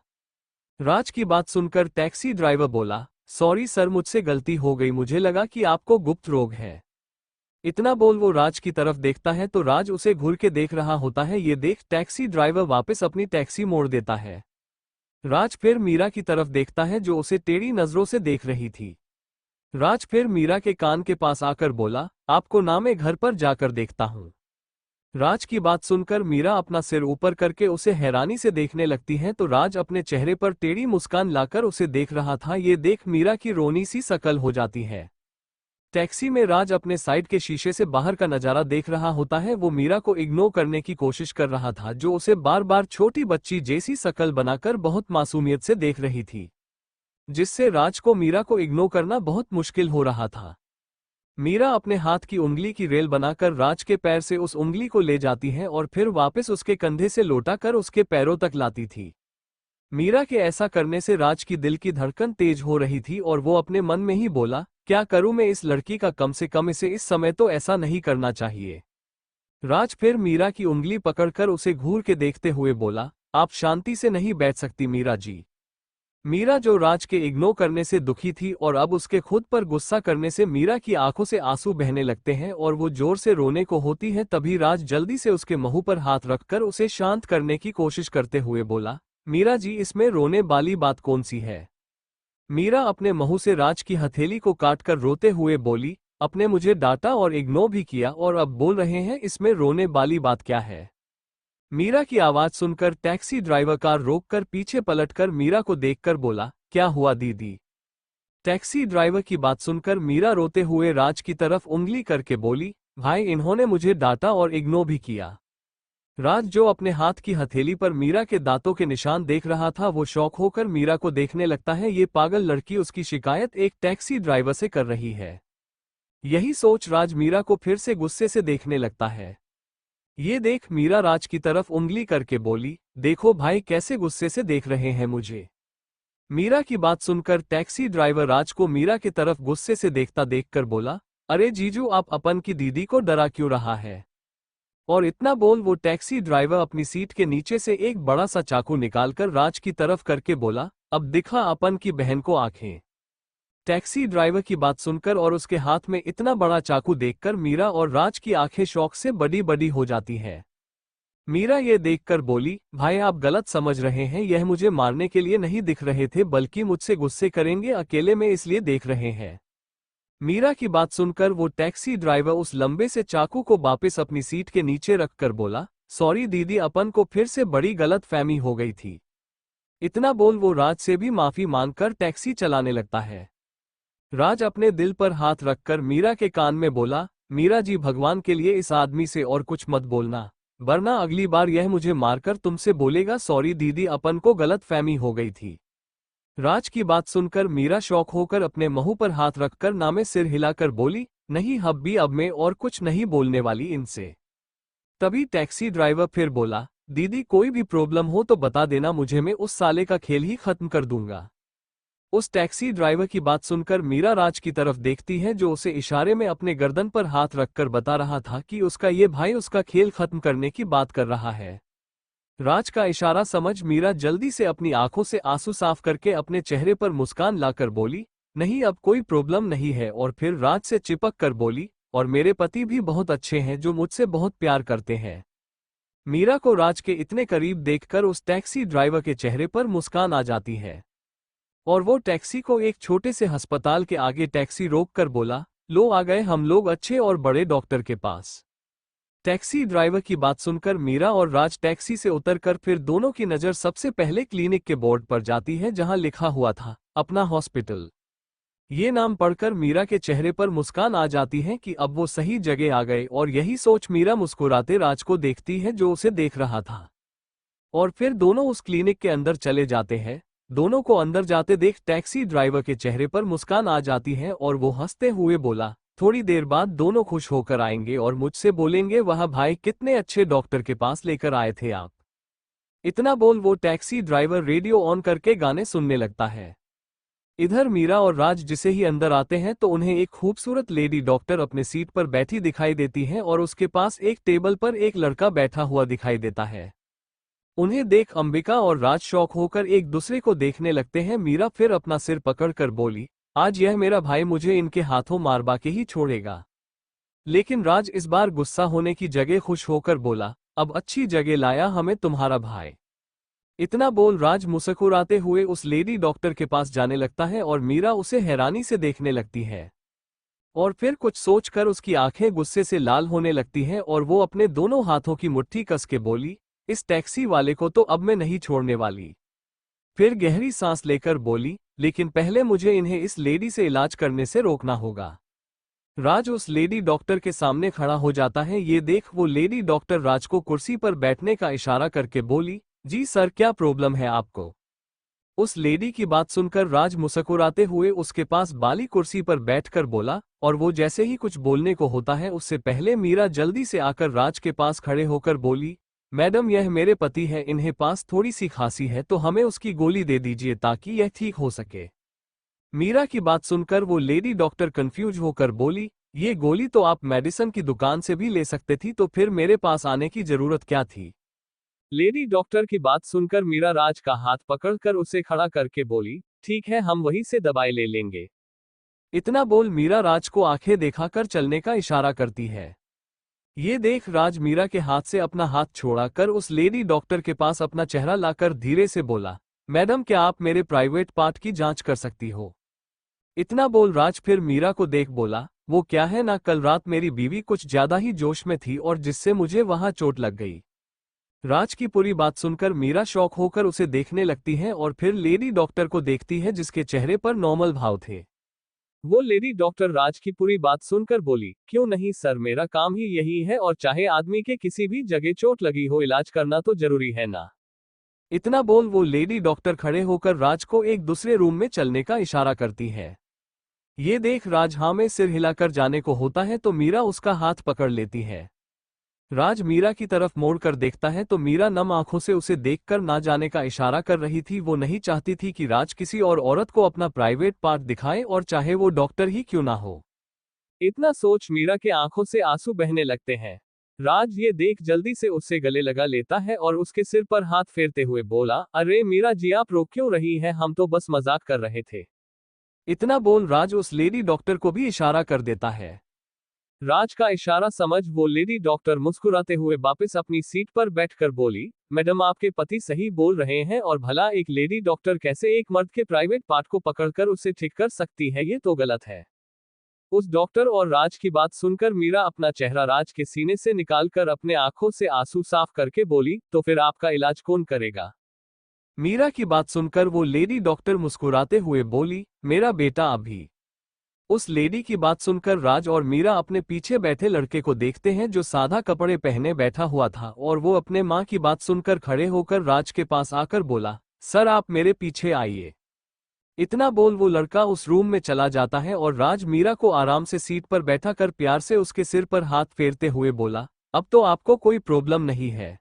राज की बात सुनकर टैक्सी ड्राइवर बोला, सॉरी सर मुझसे गलती हो गई, मुझे लगा कि आपको गुप्त रोग है। इतना बोल वो राज की तरफ देखता है तो राज उसे घूर के देख रहा होता है। ये देख टैक्सी ड्राइवर वापस अपनी टैक्सी मोड़ देता है। राज फिर मीरा की तरफ देखता है जो उसे टेढ़ी नजरों से देख रही थी। राज फिर मीरा के कान के पास आकर बोला, आपको ना मैं घर पर जाकर देखता हूं। राज की बात सुनकर मीरा अपना सिर ऊपर करके उसे हैरानी से देखने लगती है तो राज अपने चेहरे पर टेढ़ी मुस्कान लाकर उसे देख रहा था। ये देख मीरा की रोनी सी शकल हो जाती है। टैक्सी में राज अपने साइड के शीशे से बाहर का नजारा देख रहा होता है। वो मीरा को इग्नोर करने की कोशिश कर रहा था जो उसे बार बार छोटी बच्ची जैसी शकल बनाकर बहुत मासूमियत से देख रही थी, जिससे राज को मीरा को इग्नोर करना बहुत मुश्किल हो रहा था। मीरा अपने हाथ की उंगली की रेल बनाकर राज के पैर से उस उंगली को ले जाती है और फिर वापस उसके कंधे से लौटाकर उसके पैरों तक लाती थी। मीरा के ऐसा करने से राज की दिल की धड़कन तेज हो रही थी और वो अपने मन में ही बोला, क्या करूं मैं इस लड़की का, कम से कम इसे इस समय तो ऐसा नहीं करना चाहिए। राज फिर मीरा की उंगली पकड़कर उसे घूर के देखते हुए बोला, आप शांति से नहीं बैठ सकती मीरा जी। मीरा जो राज के इग्नोर करने से दुखी थी और अब उसके खुद पर गुस्सा करने से मीरा की आंखों से आंसू बहने लगते हैं और वो जोर से रोने को होती है। तभी राज जल्दी से उसके मुंह पर हाथ रखकर उसे शांत करने की कोशिश करते हुए बोला, मीरा जी इसमें रोने वाली बात कौन सी है। मीरा अपने मुंह से राज की हथेली को काटकर रोते हुए बोली, आपने मुझे डांटा और इग्नोर भी किया और अब बोल रहे हैं इसमें रोने वाली बात क्या है। मीरा की आवाज सुनकर टैक्सी ड्राइवर कार रोककर पीछे पलटकर मीरा को देखकर बोला, क्या हुआ दीदी। टैक्सी ड्राइवर की बात सुनकर मीरा रोते हुए राज की तरफ उंगली करके बोली, भाई इन्होंने मुझे डांटा और इग्नोर भी किया। राज जो अपने हाथ की हथेली पर मीरा के दांतों के निशान देख रहा था वो शौक होकर मीरा को देखने लगता है। ये पागल लड़की उसकी शिकायत एक टैक्सी ड्राइवर से कर रही है। यही सोच राज मीरा को फिर से गुस्से से देखने लगता है। ये देख मीरा राज की तरफ उंगली करके बोली, देखो भाई कैसे गुस्से से देख रहे हैं मुझे। मीरा की बात सुनकर टैक्सी ड्राइवर राज को मीरा की तरफ गुस्से से देखता देखकर बोला, अरे जीजू आप अपन की दीदी को डरा क्यों रहा है। और इतना बोल वो टैक्सी ड्राइवर अपनी सीट के नीचे से एक बड़ा सा चाकू निकालकर राज की तरफ करके बोला, अब दिखा अपन की बहन को आंखें। टैक्सी ड्राइवर की बात सुनकर और उसके हाथ में इतना बड़ा चाकू देखकर मीरा और राज की आंखें शौक से बड़ी बड़ी हो जाती है। मीरा ये देखकर बोली, भाई आप गलत समझ रहे हैं, यह मुझे मारने के लिए नहीं दिख रहे थे बल्कि मुझसे गुस्से करेंगे अकेले में इसलिए देख रहे हैं। मीरा की बात सुनकर वो टैक्सी ड्राइवर उस लंबे से चाकू को वापस अपनी सीट के नीचे रखकर बोला, सॉरी दीदी अपन को फिर से बड़ी गलतफहमी हो गई थी। इतना बोल वो राज से भी माफी मांगकर टैक्सी चलाने लगता है। राज अपने दिल पर हाथ रखकर मीरा के कान में बोला, मीरा जी भगवान के लिए इस आदमी से और कुछ मत बोलना, वरना अगली बार यह मुझे मारकर तुमसे बोलेगा सॉरी दीदी अपन को गलतफहमी हो गई थी। राज की बात सुनकर मीरा शौक होकर अपने मुंह पर हाथ रखकर नामे सिर हिलाकर बोली, नहीं हब्बी अब मैं और कुछ नहीं बोलने वाली इनसे। तभी टैक्सी ड्राइवर फिर बोला, दीदी कोई भी प्रॉब्लम हो तो बता देना मुझे, मैं उस साले का खेल ही खत्म कर दूंगा। उस टैक्सी ड्राइवर की बात सुनकर मीरा राज की तरफ देखती है जो उसे इशारे में अपने गर्दन पर हाथ रखकर बता रहा था कि उसका ये भाई उसका खेल खत्म करने की बात कर रहा है। राज का इशारा समझ मीरा जल्दी से अपनी आंखों से आंसू साफ करके अपने चेहरे पर मुस्कान लाकर बोली, नहीं अब कोई प्रॉब्लम नहीं है। और फिर राज से चिपक कर बोली, और मेरे पति भी बहुत अच्छे हैं जो मुझसे बहुत प्यार करते हैं। मीरा को राज के इतने करीब देखकर उस टैक्सी ड्राइवर के चेहरे पर मुस्कान आ जाती है और वो टैक्सी को एक छोटे से अस्पताल के आगे टैक्सी रोक कर बोला, लो आ गए हम लोग अच्छे और बड़े डॉक्टर के पास। टैक्सी ड्राइवर की बात सुनकर मीरा और राज टैक्सी से उतरकर फिर दोनों की नज़र सबसे पहले क्लिनिक के बोर्ड पर जाती है जहां लिखा हुआ था, अपना हॉस्पिटल। ये नाम पढ़कर मीरा के चेहरे पर मुस्कान आ जाती है कि अब वो सही जगह आ गए और यही सोच मीरा मुस्कुराते राज को देखती है जो उसे देख रहा था। और फिर दोनों उस क्लिनिक के अंदर चले जाते हैं। दोनों को अंदर जाते देख टैक्सी ड्राइवर के चेहरे पर मुस्कान आ जाती है और वो हंसते हुए बोला, थोड़ी देर बाद दोनों खुश होकर आएंगे और मुझसे बोलेंगे, वाह भाई कितने अच्छे डॉक्टर के पास लेकर आए थे आप। इतना बोल वो टैक्सी ड्राइवर रेडियो ऑन करके गाने सुनने लगता है। इधर मीरा और राज जिसे ही अंदर आते हैं तो उन्हें एक खूबसूरत लेडी डॉक्टर अपने सीट पर बैठी दिखाई देती है और उसके पास एक टेबल पर एक लड़का बैठा हुआ दिखाई देता है। उन्हें देख अंबिका और राज शौक होकर एक दूसरे को देखने लगते हैं। मीरा फिर अपना सिर पकड़कर बोली, आज यह मेरा भाई मुझे इनके हाथों मारवा के ही छोड़ेगा। लेकिन राज इस बार गुस्सा होने की जगह खुश होकर बोला, अब अच्छी जगह लाया हमें तुम्हारा भाई। इतना बोल राज मुस्कुराते हुए उस लेडी डॉक्टर के पास जाने लगता है और मीरा उसे हैरानी से देखने लगती है और फिर कुछ सोचकर उसकी आंखें गुस्से से लाल होने लगती हैं और वो अपने दोनों हाथों की मुट्ठी कस के बोली, इस टैक्सी वाले को तो अब मैं नहीं छोड़ने वाली। फिर गहरी सांस लेकर बोली, लेकिन पहले मुझे इन्हें इस लेडी से इलाज करने से रोकना होगा। राज उस लेडी डॉक्टर के सामने खड़ा हो जाता है। ये देख वो लेडी डॉक्टर राज को कुर्सी पर बैठने का इशारा करके बोली, जी सर क्या प्रॉब्लम है आपको। उस लेडी की बात सुनकर राज मुस्कुराते हुए उसके पास बाली कुर्सी पर बैठकर बोला और वो जैसे ही कुछ बोलने को होता है उससे पहले मीरा जल्दी से आकर राज के पास खड़े होकर बोली, मैडम यह मेरे पति है, इन्हें पास थोड़ी सी खांसी है तो हमें उसकी गोली दे दीजिए ताकि यह ठीक हो सके। मीरा की बात सुनकर वो लेडी डॉक्टर कंफ्यूज होकर बोली, ये गोली तो आप मेडिसिन की दुकान से भी ले सकते थी, तो फिर मेरे पास आने की जरूरत क्या थी। लेडी डॉक्टर की बात सुनकर मीरा राज का हाथ पकड़कर उसे खड़ा करके बोली, ठीक है हम वहीं से दवाई ले लेंगे। इतना बोल मीरा राज को आंखें दिखाकर चलने का इशारा करती है। ये देख राज मीरा के हाथ से अपना हाथ छोड़ाकर उस लेडी डॉक्टर के पास अपना चेहरा लाकर धीरे से बोला, मैडम क्या आप मेरे प्राइवेट पार्ट की जांच कर सकती हो। इतना बोल राज फिर मीरा को देख बोला, वो क्या है ना, कल रात मेरी बीवी कुछ ज्यादा ही जोश में थी और जिससे मुझे वहां चोट लग गई। राज की पूरी बात सुनकर मीरा शॉक होकर उसे देखने लगती है और फिर लेडी डॉक्टर को देखती है जिसके चेहरे पर नॉर्मल भाव थे। वो लेडी डॉक्टर राज की पूरी बात सुनकर बोली, क्यों नहीं सर, मेरा काम ही यही है और चाहे आदमी के किसी भी जगह चोट लगी हो इलाज करना तो जरूरी है ना। इतना बोल वो लेडी डॉक्टर खड़े होकर राज को एक दूसरे रूम में चलने का इशारा करती है। ये देख राज हाँ में सिर हिलाकर जाने को होता है तो मीरा उसका हाथ पकड़ लेती है। राज मीरा की तरफ मोड़कर देखता है तो मीरा नम आंखों से उसे देखकर ना जाने का इशारा कर रही थी। वो नहीं चाहती थी कि राज किसी और औरत को अपना प्राइवेट पार्ट दिखाए और चाहे वो डॉक्टर ही क्यों ना हो। इतना सोच मीरा के आंखों से आंसू बहने लगते हैं। राज ये देख जल्दी से उससे गले लगा लेता है और उसके सिर पर हाथ फेरते हुए बोला, अरे मीरा जी आप रो क्यों रही हैं, हम तो बस मजाक कर रहे थे। इतना बोल राज उस लेडी डॉक्टर को भी इशारा कर देता है। राज का इशारा समझ वो लेडी डॉक्टर मुस्कुराते हुए वापस अपनी सीट पर बैठकर बोली, मैडम आपके पति सही बोल रहे हैं और भला एक लेडी डॉक्टर कैसे एक मर्द के प्राइवेट पार्ट को पकड़कर उसे ठीक कर सकती है, ये तो गलत है। उस डॉक्टर और राज की बात सुनकर मीरा अपना चेहरा राज के सीने से निकालकर अपने आंखों से आंसू साफ करके बोली, तो फिर आपका इलाज कौन करेगा। मीरा की बात सुनकर वो लेडी डॉक्टर मुस्कुराते हुए बोली, मेरा बेटा अभी। उस लेडी की बात सुनकर राज और मीरा अपने पीछे बैठे लड़के को देखते हैं जो सादा कपड़े पहने बैठा हुआ था और वो अपने माँ की बात सुनकर खड़े होकर राज के पास आकर बोला, सर आप मेरे पीछे आइए। इतना बोल वो लड़का उस रूम में चला जाता है और राज मीरा को आराम से सीट पर बैठा कर प्यार से उसके सिर पर हाथ फेरते हुए बोला, अब तो आपको कोई प्रॉब्लम नहीं है।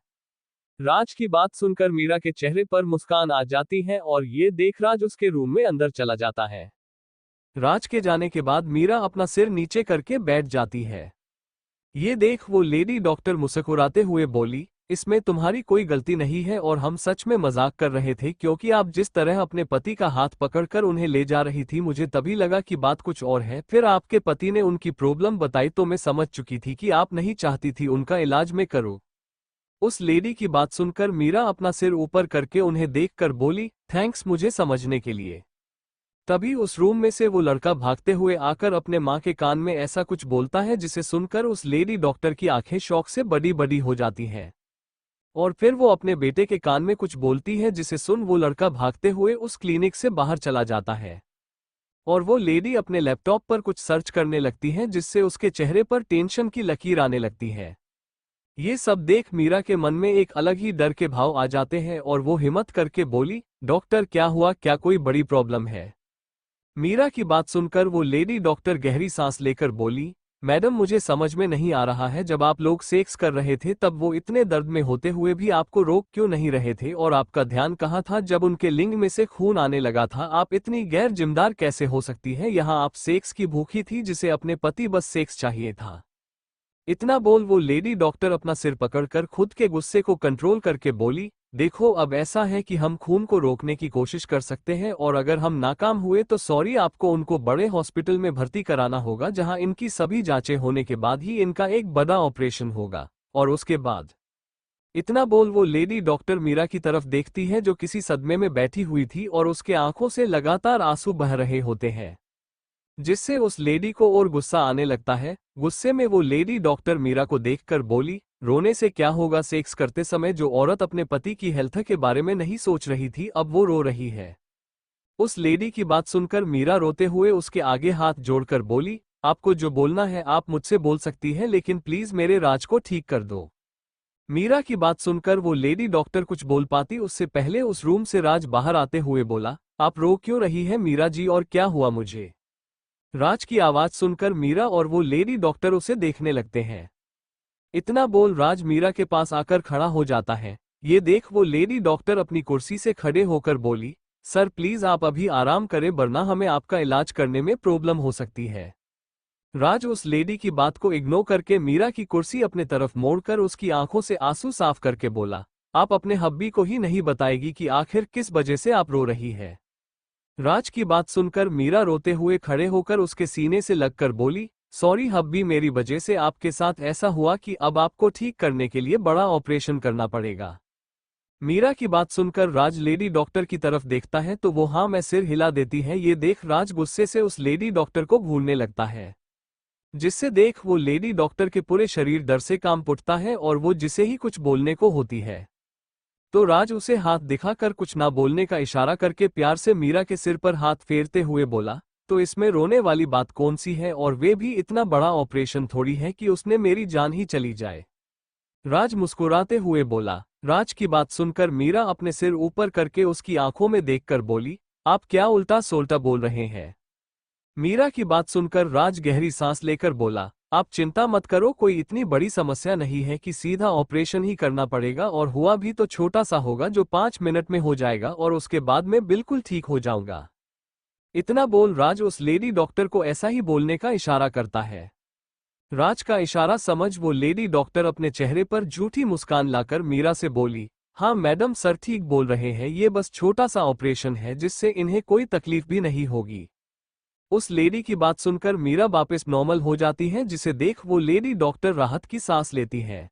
राज की बात सुनकर मीरा के चेहरे पर मुस्कान आ जाती है और ये देख राज उसके रूम में अंदर चला जाता है। राज के जाने के बाद मीरा अपना सिर नीचे करके बैठ जाती है। ये देख वो लेडी डॉक्टर मुस्कुराते हुए बोली, इसमें तुम्हारी कोई गलती नहीं है और हम सच में मजाक कर रहे थे, क्योंकि आप जिस तरह अपने पति का हाथ पकड़कर उन्हें ले जा रही थी मुझे तभी लगा कि बात कुछ और है। फिर आपके पति ने उनकी प्रॉब्लम बताई तो मैं समझ चुकी थी कि आप नहीं चाहती थी उनका इलाज मैं करूं। उस लेडी की बात सुनकर मीरा अपना सिर ऊपर करके उन्हें देखकर बोली, थैंक्स मुझे समझने के लिए। तभी उस रूम में से वो लड़का भागते हुए आकर अपने माँ के कान में ऐसा कुछ बोलता है जिसे सुनकर उस लेडी डॉक्टर की आंखें शौक से बड़ी बड़ी हो जाती हैं। और फिर वो अपने बेटे के कान में कुछ बोलती है जिसे सुन वो लड़का भागते हुए उस क्लिनिक से बाहर चला जाता है। और वो लेडी अपने लैपटॉप पर कुछ सर्च करने लगती है जिससे उसके चेहरे पर टेंशन की लकीर आने लगती है। ये सब देख मीरा के मन में एक अलग ही डर के भाव आ जाते हैं और वो हिम्मत करके बोली, डॉक्टर क्या हुआ, क्या कोई बड़ी प्रॉब्लम है। मीरा की बात सुनकर वो लेडी डॉक्टर गहरी सांस लेकर बोली, मैडम मुझे समझ में नहीं आ रहा है, जब आप लोग सेक्स कर रहे थे तब वो इतने दर्द में होते हुए भी आपको रोक क्यों नहीं रहे थे, और आपका ध्यान कहाँ था जब उनके लिंग में से खून आने लगा था? आप इतनी गैर जिम्मेदार कैसे हो सकती है? यहाँ आप सेक्स की भूखी थी जिसे अपने पति बस सेक्स चाहिए था। इतना बोल वो लेडी डॉक्टर अपना सिर पकड़कर खुद के गुस्से को कंट्रोल करके बोली, देखो अब ऐसा है कि हम खून को रोकने की कोशिश कर सकते हैं, और अगर हम नाकाम हुए तो सॉरी, आपको उनको बड़े हॉस्पिटल में भर्ती कराना होगा जहां इनकी सभी जांचें होने के बाद ही इनका एक बड़ा ऑपरेशन होगा, और उसके बाद। इतना बोल वो लेडी डॉक्टर मीरा की तरफ देखती है जो किसी सदमे में बैठी हुई थी और उसके आंखों से लगातार आंसू बह रहे होते हैं, जिससे उस लेडी को और गुस्सा आने लगता है। गुस्से में वो लेडी डॉक्टर मीरा को देखकर बोली, रोने से क्या होगा? सेक्स करते समय जो औरत अपने पति की हेल्थ के बारे में नहीं सोच रही थी अब वो रो रही है। उस लेडी की बात सुनकर मीरा रोते हुए उसके आगे हाथ जोड़कर बोली, आपको जो बोलना है आप मुझसे बोल सकती है, लेकिन प्लीज मेरे राज को ठीक कर दो। मीरा की बात सुनकर वो लेडी डॉक्टर कुछ बोल पाती उससे पहले उस रूम से राज बाहर आते हुए बोला, आप रो क्यों रही है मीरा जी, और क्या हुआ मुझे? राज की आवाज सुनकर मीरा और वो लेडी डॉक्टर उसे देखने लगते हैं। इतना बोल राज मीरा के पास आकर खड़ा हो जाता है। ये देख वो लेडी डॉक्टर अपनी कुर्सी से खड़े होकर बोली, सर प्लीज आप अभी आराम करें वरना हमें आपका इलाज करने में प्रॉब्लम हो सकती है। राज उस लेडी की बात को इग्नोर करके मीरा की कुर्सी अपने तरफ मोड़कर उसकी आंखों से आंसू साफ करके बोला, आप अपने हब्बी को ही नहीं बताएगी कि आखिर किस वजह से आप रो रही है? राज की बात सुनकर मीरा रोते हुए खड़े होकर उसके सीने से लगकर बोली, सॉरी हब्बी, मेरी वजह से आपके साथ ऐसा हुआ कि अब आपको ठीक करने के लिए बड़ा ऑपरेशन करना पड़ेगा। मीरा की बात सुनकर राज लेडी डॉक्टर की तरफ देखता है तो वो हाँ मैं सिर हिला देती है। ये देख राज गुस्से से उस लेडी डॉक्टर को घूरने लगता है, जिससे देख वो लेडी डॉक्टर के पूरे शरीर डर से कांप उठता है और वो जिसे ही कुछ बोलने को होती है तो राज उसे हाथ दिखाकर कुछ ना बोलने का इशारा करके प्यार से मीरा के सिर पर हाथ फेरते हुए बोला, तो इसमें रोने वाली बात कौन सी है, और वे भी इतना बड़ा ऑपरेशन थोड़ी है कि उसने मेरी जान ही चली जाए। राज मुस्कुराते हुए बोला। राज की बात सुनकर मीरा अपने सिर ऊपर करके उसकी आंखों में देखकर बोली, आप क्या उल्टा सोल्टा बोल रहे हैं? मीरा की बात सुनकर राज गहरी सांस लेकर बोला, आप चिंता मत करो, कोई इतनी बड़ी समस्या नहीं है कि सीधा ऑपरेशन ही करना पड़ेगा, और हुआ भी तो छोटा सा होगा जो 5 मिनट में हो जाएगा और उसके बाद मैं बिल्कुल ठीक हो जाऊंगा। इतना बोल राज उस लेडी डॉक्टर को ऐसा ही बोलने का इशारा करता है। राज का इशारा समझ वो लेडी डॉक्टर अपने चेहरे पर झूठी मुस्कान लाकर मीरा से बोली, हाँ मैडम सर ठीक बोल रहे हैं, ये बस छोटा सा ऑपरेशन है जिससे इन्हें कोई तकलीफ भी नहीं होगी। उस लेडी की बात सुनकर मीरा वापस नॉर्मल हो जाती है, जिसे देख वो लेडी डॉक्टर राहत की सांस लेती है।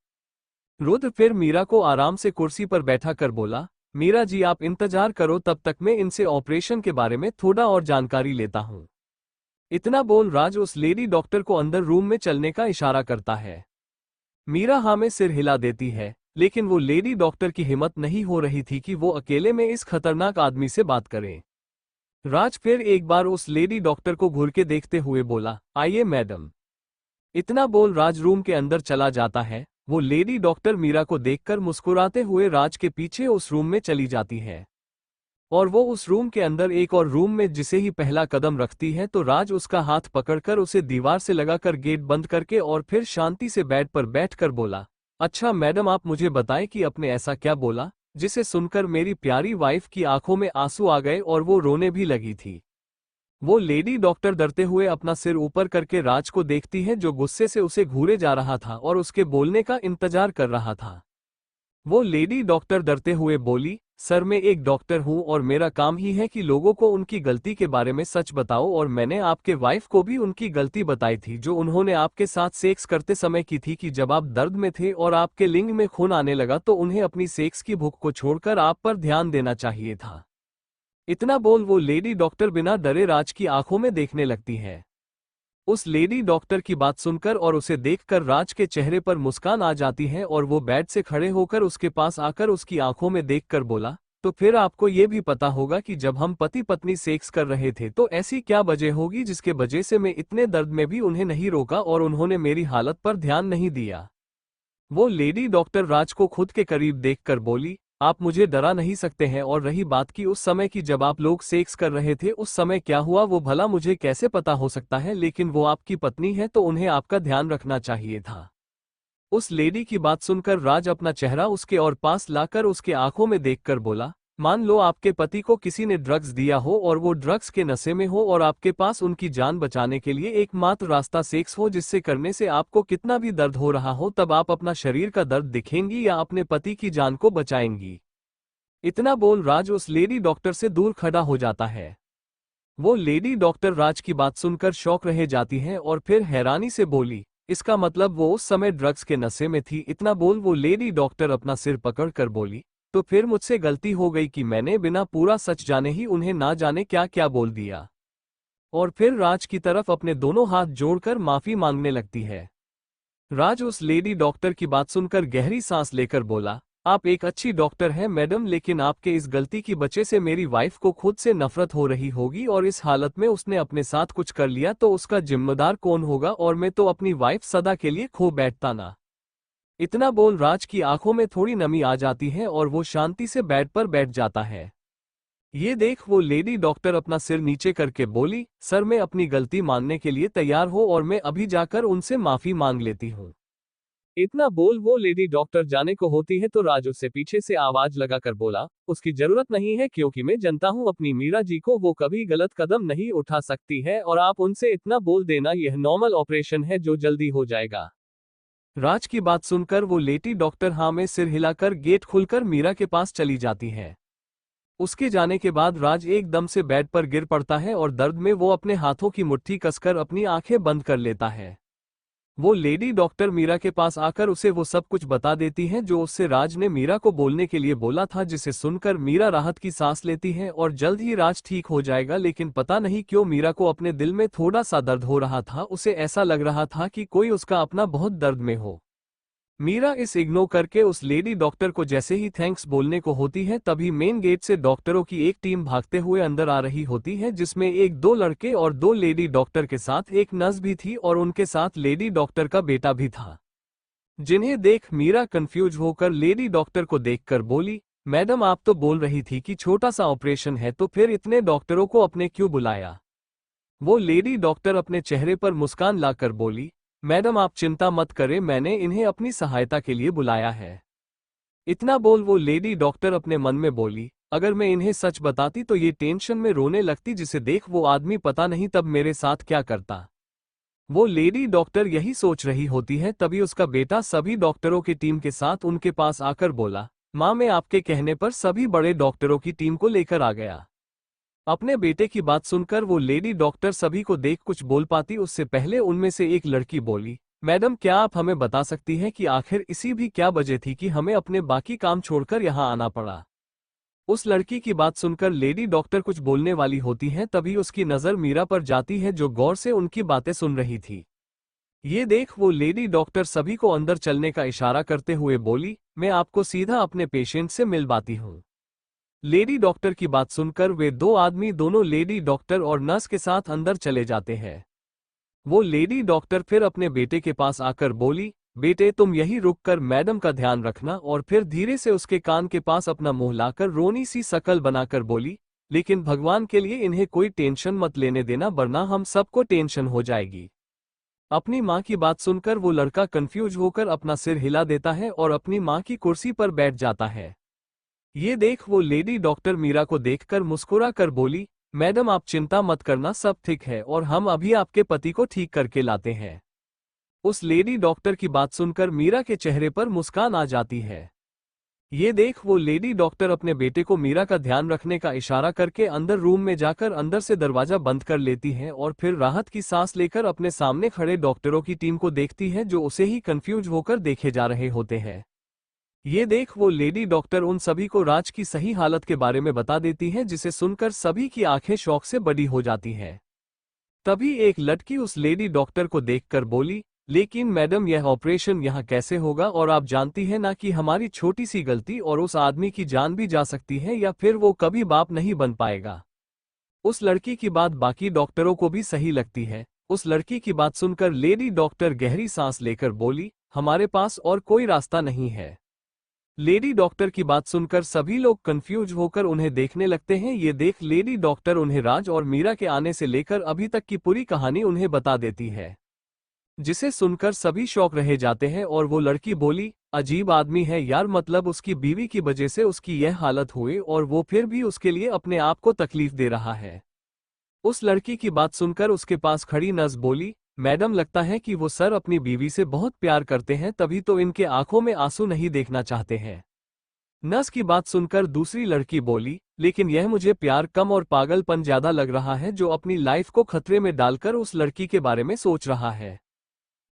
रुद्र फिर मीरा को आराम से कुर्सी पर बैठा कर बोला, मीरा जी आप इंतजार करो, तब तक मैं इनसे ऑपरेशन के बारे में थोड़ा और जानकारी लेता हूँ। इतना बोल राज उस लेडी डॉक्टर को अंदर रूम में चलने का इशारा करता है। मीरा हाँ में सिर हिला देती है, लेकिन वो लेडी डॉक्टर की हिम्मत नहीं हो रही थी कि वो अकेले में इस खतरनाक आदमी से बात करे। राज फिर एक बार उस लेडी डॉक्टर को घूर के देखते हुए बोला, आइए मैडम। इतना बोल राज रूम के अंदर चला जाता है। वो लेडी डॉक्टर मीरा को देखकर मुस्कुराते हुए राज के पीछे उस रूम में चली जाती है, और वो उस रूम के अंदर एक और रूम में जिसे ही पहला कदम रखती है तो राज उसका हाथ पकड़कर उसे दीवार से लगाकर गेट बंद करके और फिर शांति से बेड पर बैठकर बोला, अच्छा मैडम आप मुझे बताएं कि आपने ऐसा क्या बोला, जिसे सुनकर मेरी प्यारी वाइफ की आंखों में आंसू आ गए और वो रोने भी लगी थी। वो लेडी डॉक्टर डरते हुए अपना सिर ऊपर करके राज को देखती है जो गुस्से से उसे घूरे जा रहा था और उसके बोलने का इंतजार कर रहा था। वो लेडी डॉक्टर डरते हुए बोली, सर मैं एक डॉक्टर हूं और मेरा काम ही है कि लोगों को उनकी गलती के बारे में सच बताओ, और मैंने आपके वाइफ को भी उनकी गलती बताई थी जो उन्होंने आपके साथ सेक्स करते समय की थी कि जब आप दर्द में थे और आपके लिंग में खून आने लगा तो उन्हें अपनी सेक्स की भूख को छोड़कर आप पर ध्यान देना चाहिए था। इतना बोल वो लेडी डॉक्टर बिना डरे राज की आंखों में देखने लगती है। उस लेडी डॉक्टर की बात सुनकर और उसे देखकर राज के चेहरे पर मुस्कान आ जाती है और वो बेड से खड़े होकर उसके पास आकर उसकी आंखों में देखकर बोला, तो फिर आपको ये भी पता होगा कि जब हम पति पत्नी सेक्स कर रहे थे तो ऐसी क्या वजह होगी जिसके वजह से मैं इतने दर्द में भी उन्हें नहीं रोका और उन्होंने मेरी हालत पर ध्यान नहीं दिया। वो लेडी डॉक्टर राज को खुद के करीब देखकर बोली, आप मुझे डरा नहीं सकते हैं, और रही बात की उस समय की जब आप लोग सेक्स कर रहे थे, उस समय क्या हुआ वो भला मुझे कैसे पता हो सकता है, लेकिन वो आपकी पत्नी है तो उन्हें आपका ध्यान रखना चाहिए था। उस लेडी की बात सुनकर राज अपना चेहरा उसके और पास लाकर उसके आंखों में देखकर बोला, मान लो आपके पति को किसी ने ड्रग्स दिया हो और वो ड्रग्स के नशे में हो और आपके पास उनकी जान बचाने के लिए एकमात्र रास्ता सेक्स हो, जिससे करने से आपको कितना भी दर्द हो रहा हो तब आप अपना शरीर का दर्द दिखेंगी या अपने पति की जान को बचाएंगी। इतना बोल राज उस लेडी डॉक्टर से दूर खड़ा हो जाता है। वो लेडी डॉक्टर राज की बात सुनकर शौक रह जाती हैं और फिर हैरानी से बोली, इसका मतलब वो उस समय ड्रग्स के नशे में थी। इतना बोल वो लेडी डॉक्टर अपना सिर पकड़ कर बोली, तो फिर मुझसे गलती हो गई कि मैंने बिना पूरा सच जाने ही उन्हें ना जाने क्या क्या बोल दिया। और फिर राज की तरफ अपने दोनों हाथ जोड़कर माफी मांगने लगती है। राज उस लेडी डॉक्टर की बात सुनकर गहरी सांस लेकर बोला, आप एक अच्छी डॉक्टर हैं मैडम, लेकिन आपके इस गलती की वजह से मेरी वाइफ को खुद से नफरत हो रही होगी और इस हालत में उसने अपने साथ कुछ कर लिया तो उसका जिम्मेदार कौन होगा, और मैं तो अपनी वाइफ सदा के लिए खो बैठता ना। इतना बोल राज की आंखों में थोड़ी नमी आ जाती है और वो शांति से बेड पर बैठ जाता है। ये देख वो लेडी डॉक्टर अपना सिर नीचे करके बोली, सर मैं अपनी गलती मानने के लिए तैयार हूँ और मैं अभी जाकर उनसे माफी मांग लेती हूँ। इतना बोल वो लेडी डॉक्टर जाने को होती है तो राज उससे पीछे से आवाज लगाकर बोला, उसकी जरूरत नहीं है क्योंकि मैं जानता हूँ अपनी मीरा जी को, वो कभी गलत कदम नहीं उठा सकती है और आप उनसे इतना बोल देना, यह नॉर्मल ऑपरेशन है जो जल्दी हो जाएगा। राज की बात सुनकर वो लेडी डॉक्टर हाँ में सिर हिलाकर गेट खुलकर मीरा के पास चली जाती है। उसके जाने के बाद राज एकदम से बेड पर गिर पड़ता है और दर्द में वो अपने हाथों की मुट्ठी कसकर अपनी आंखें बंद कर लेता है। वो लेडी डॉक्टर मीरा के पास आकर उसे वो सब कुछ बता देती है जो उससे राज ने मीरा को बोलने के लिए बोला था, जिसे सुनकर मीरा राहत की सांस लेती है और जल्द ही राज ठीक हो जाएगा। लेकिन पता नहीं क्यों मीरा को अपने दिल में थोड़ा सा दर्द हो रहा था, उसे ऐसा लग रहा था कि कोई उसका अपना बहुत दर्द में हो। मीरा इस इग्नोर करके उस लेडी डॉक्टर को जैसे ही थैंक्स बोलने को होती है तभी मेन गेट से डॉक्टरों की एक टीम भागते हुए अंदर आ रही होती है, जिसमें एक दो लड़के और दो लेडी डॉक्टर के साथ एक नर्स भी थी और उनके साथ लेडी डॉक्टर का बेटा भी था। जिन्हें देख मीरा कंफ्यूज होकर लेडी डॉक्टर को देखकर बोली, मैडम आप तो बोल रही थी कि छोटा सा ऑपरेशन है, तो फिर इतने डॉक्टरों को अपने क्यों बुलाया। वो लेडी डॉक्टर अपने चेहरे पर मुस्कान लाकर बोली, मैडम आप चिंता मत करें, मैंने इन्हें अपनी सहायता के लिए बुलाया है। इतना बोल वो लेडी डॉक्टर अपने मन में बोली, अगर मैं इन्हें सच बताती तो ये टेंशन में रोने लगती, जिसे देख वो आदमी पता नहीं तब मेरे साथ क्या करता। वो लेडी डॉक्टर यही सोच रही होती है तभी उसका बेटा सभी डॉक्टरों की टीम के साथ उनके पास आकर बोला, माँ मैं आपके कहने पर सभी बड़े डॉक्टरों की टीम को लेकर आ गया। अपने बेटे की बात सुनकर वो लेडी डॉक्टर सभी को देख कुछ बोल पाती उससे पहले उनमें से एक लड़की बोली, मैडम क्या आप हमें बता सकती हैं कि आखिर इसी भी क्या वजह थी कि हमें अपने बाकी काम छोड़कर यहाँ आना पड़ा। उस लड़की की बात सुनकर लेडी डॉक्टर कुछ बोलने वाली होती है तभी उसकी नज़र मीरा पर जाती है जो गौर से उनकी बातें सुन रही थी। ये देख वो लेडी डॉक्टर सभी को अंदर चलने का इशारा करते हुए बोली, मैं आपको सीधा अपने पेशेंट से मिलवाती हूँ। लेडी डॉक्टर की बात सुनकर वे दो आदमी दोनों लेडी डॉक्टर और नर्स के साथ अंदर चले जाते हैं। वो लेडी डॉक्टर फिर अपने बेटे के पास आकर बोली, बेटे तुम यही रुककर मैडम का ध्यान रखना, और फिर धीरे से उसके कान के पास अपना मुंह लाकर रोनी सी शकल बनाकर बोली, लेकिन भगवान के लिए इन्हें कोई टेंशन मत लेने देना वरना हम सबको टेंशन हो जाएगी। अपनी माँ की बात सुनकर वो लड़का कंफ्यूज होकर अपना सिर हिला देता है और अपनी माँ की कुर्सी पर बैठ जाता है। ये देख वो लेडी डॉक्टर मीरा को देखकर मुस्कुरा कर बोली, मैडम आप चिंता मत करना, सब ठीक है और हम अभी आपके पति को ठीक करके लाते हैं। उस लेडी डॉक्टर की बात सुनकर मीरा के चेहरे पर मुस्कान आ जाती है। ये देख वो लेडी डॉक्टर अपने बेटे को मीरा का ध्यान रखने का इशारा करके अंदर रूम में जाकर अंदर से दरवाजा बंद कर लेती है और फिर राहत की सांस लेकर अपने सामने खड़े डॉक्टरों की टीम को देखती है जो उसे ही कंफ्यूज होकर देखे जा रहे होते हैं। ये देख वो लेडी डॉक्टर उन सभी को राज की सही हालत के बारे में बता देती है, जिसे सुनकर सभी की आंखें शौक से बड़ी हो जाती हैं। तभी एक लड़की उस लेडी डॉक्टर को देखकर बोली, लेकिन मैडम यह ऑपरेशन यहाँ कैसे होगा, और आप जानती हैं ना कि हमारी छोटी सी गलती और उस आदमी की जान भी जा सकती है या फिर वो कभी बाप नहीं बन पाएगा। उस लड़की की बात बाकी डॉक्टरों को भी सही लगती है। उस लड़की की बात सुनकर लेडी डॉक्टर गहरी सांस लेकर बोली, हमारे पास और कोई रास्ता नहीं है। लेडी डॉक्टर की बात सुनकर सभी लोग कंफ्यूज होकर उन्हें देखने लगते हैं। ये देख लेडी डॉक्टर उन्हें राज और मीरा के आने से लेकर अभी तक की पूरी कहानी उन्हें बता देती है, जिसे सुनकर सभी शौक रह जाते हैं। और वो लड़की बोली, अजीब आदमी है यार, मतलब उसकी बीवी की वजह से उसकी यह हालत हुई और वो फिर भी उसके लिए अपने आप को तकलीफ दे रहा है। उस लड़की की बात सुनकर उसके पास खड़ी नर्स बोली, मैडम लगता है कि वो सर अपनी बीवी से बहुत प्यार करते हैं, तभी तो इनके आंखों में आंसू नहीं देखना चाहते हैं। नर्स की बात सुनकर दूसरी लड़की बोली, लेकिन यह मुझे प्यार कम और पागलपन ज्यादा लग रहा है, जो अपनी लाइफ को खतरे में डालकर उस लड़की के बारे में सोच रहा है।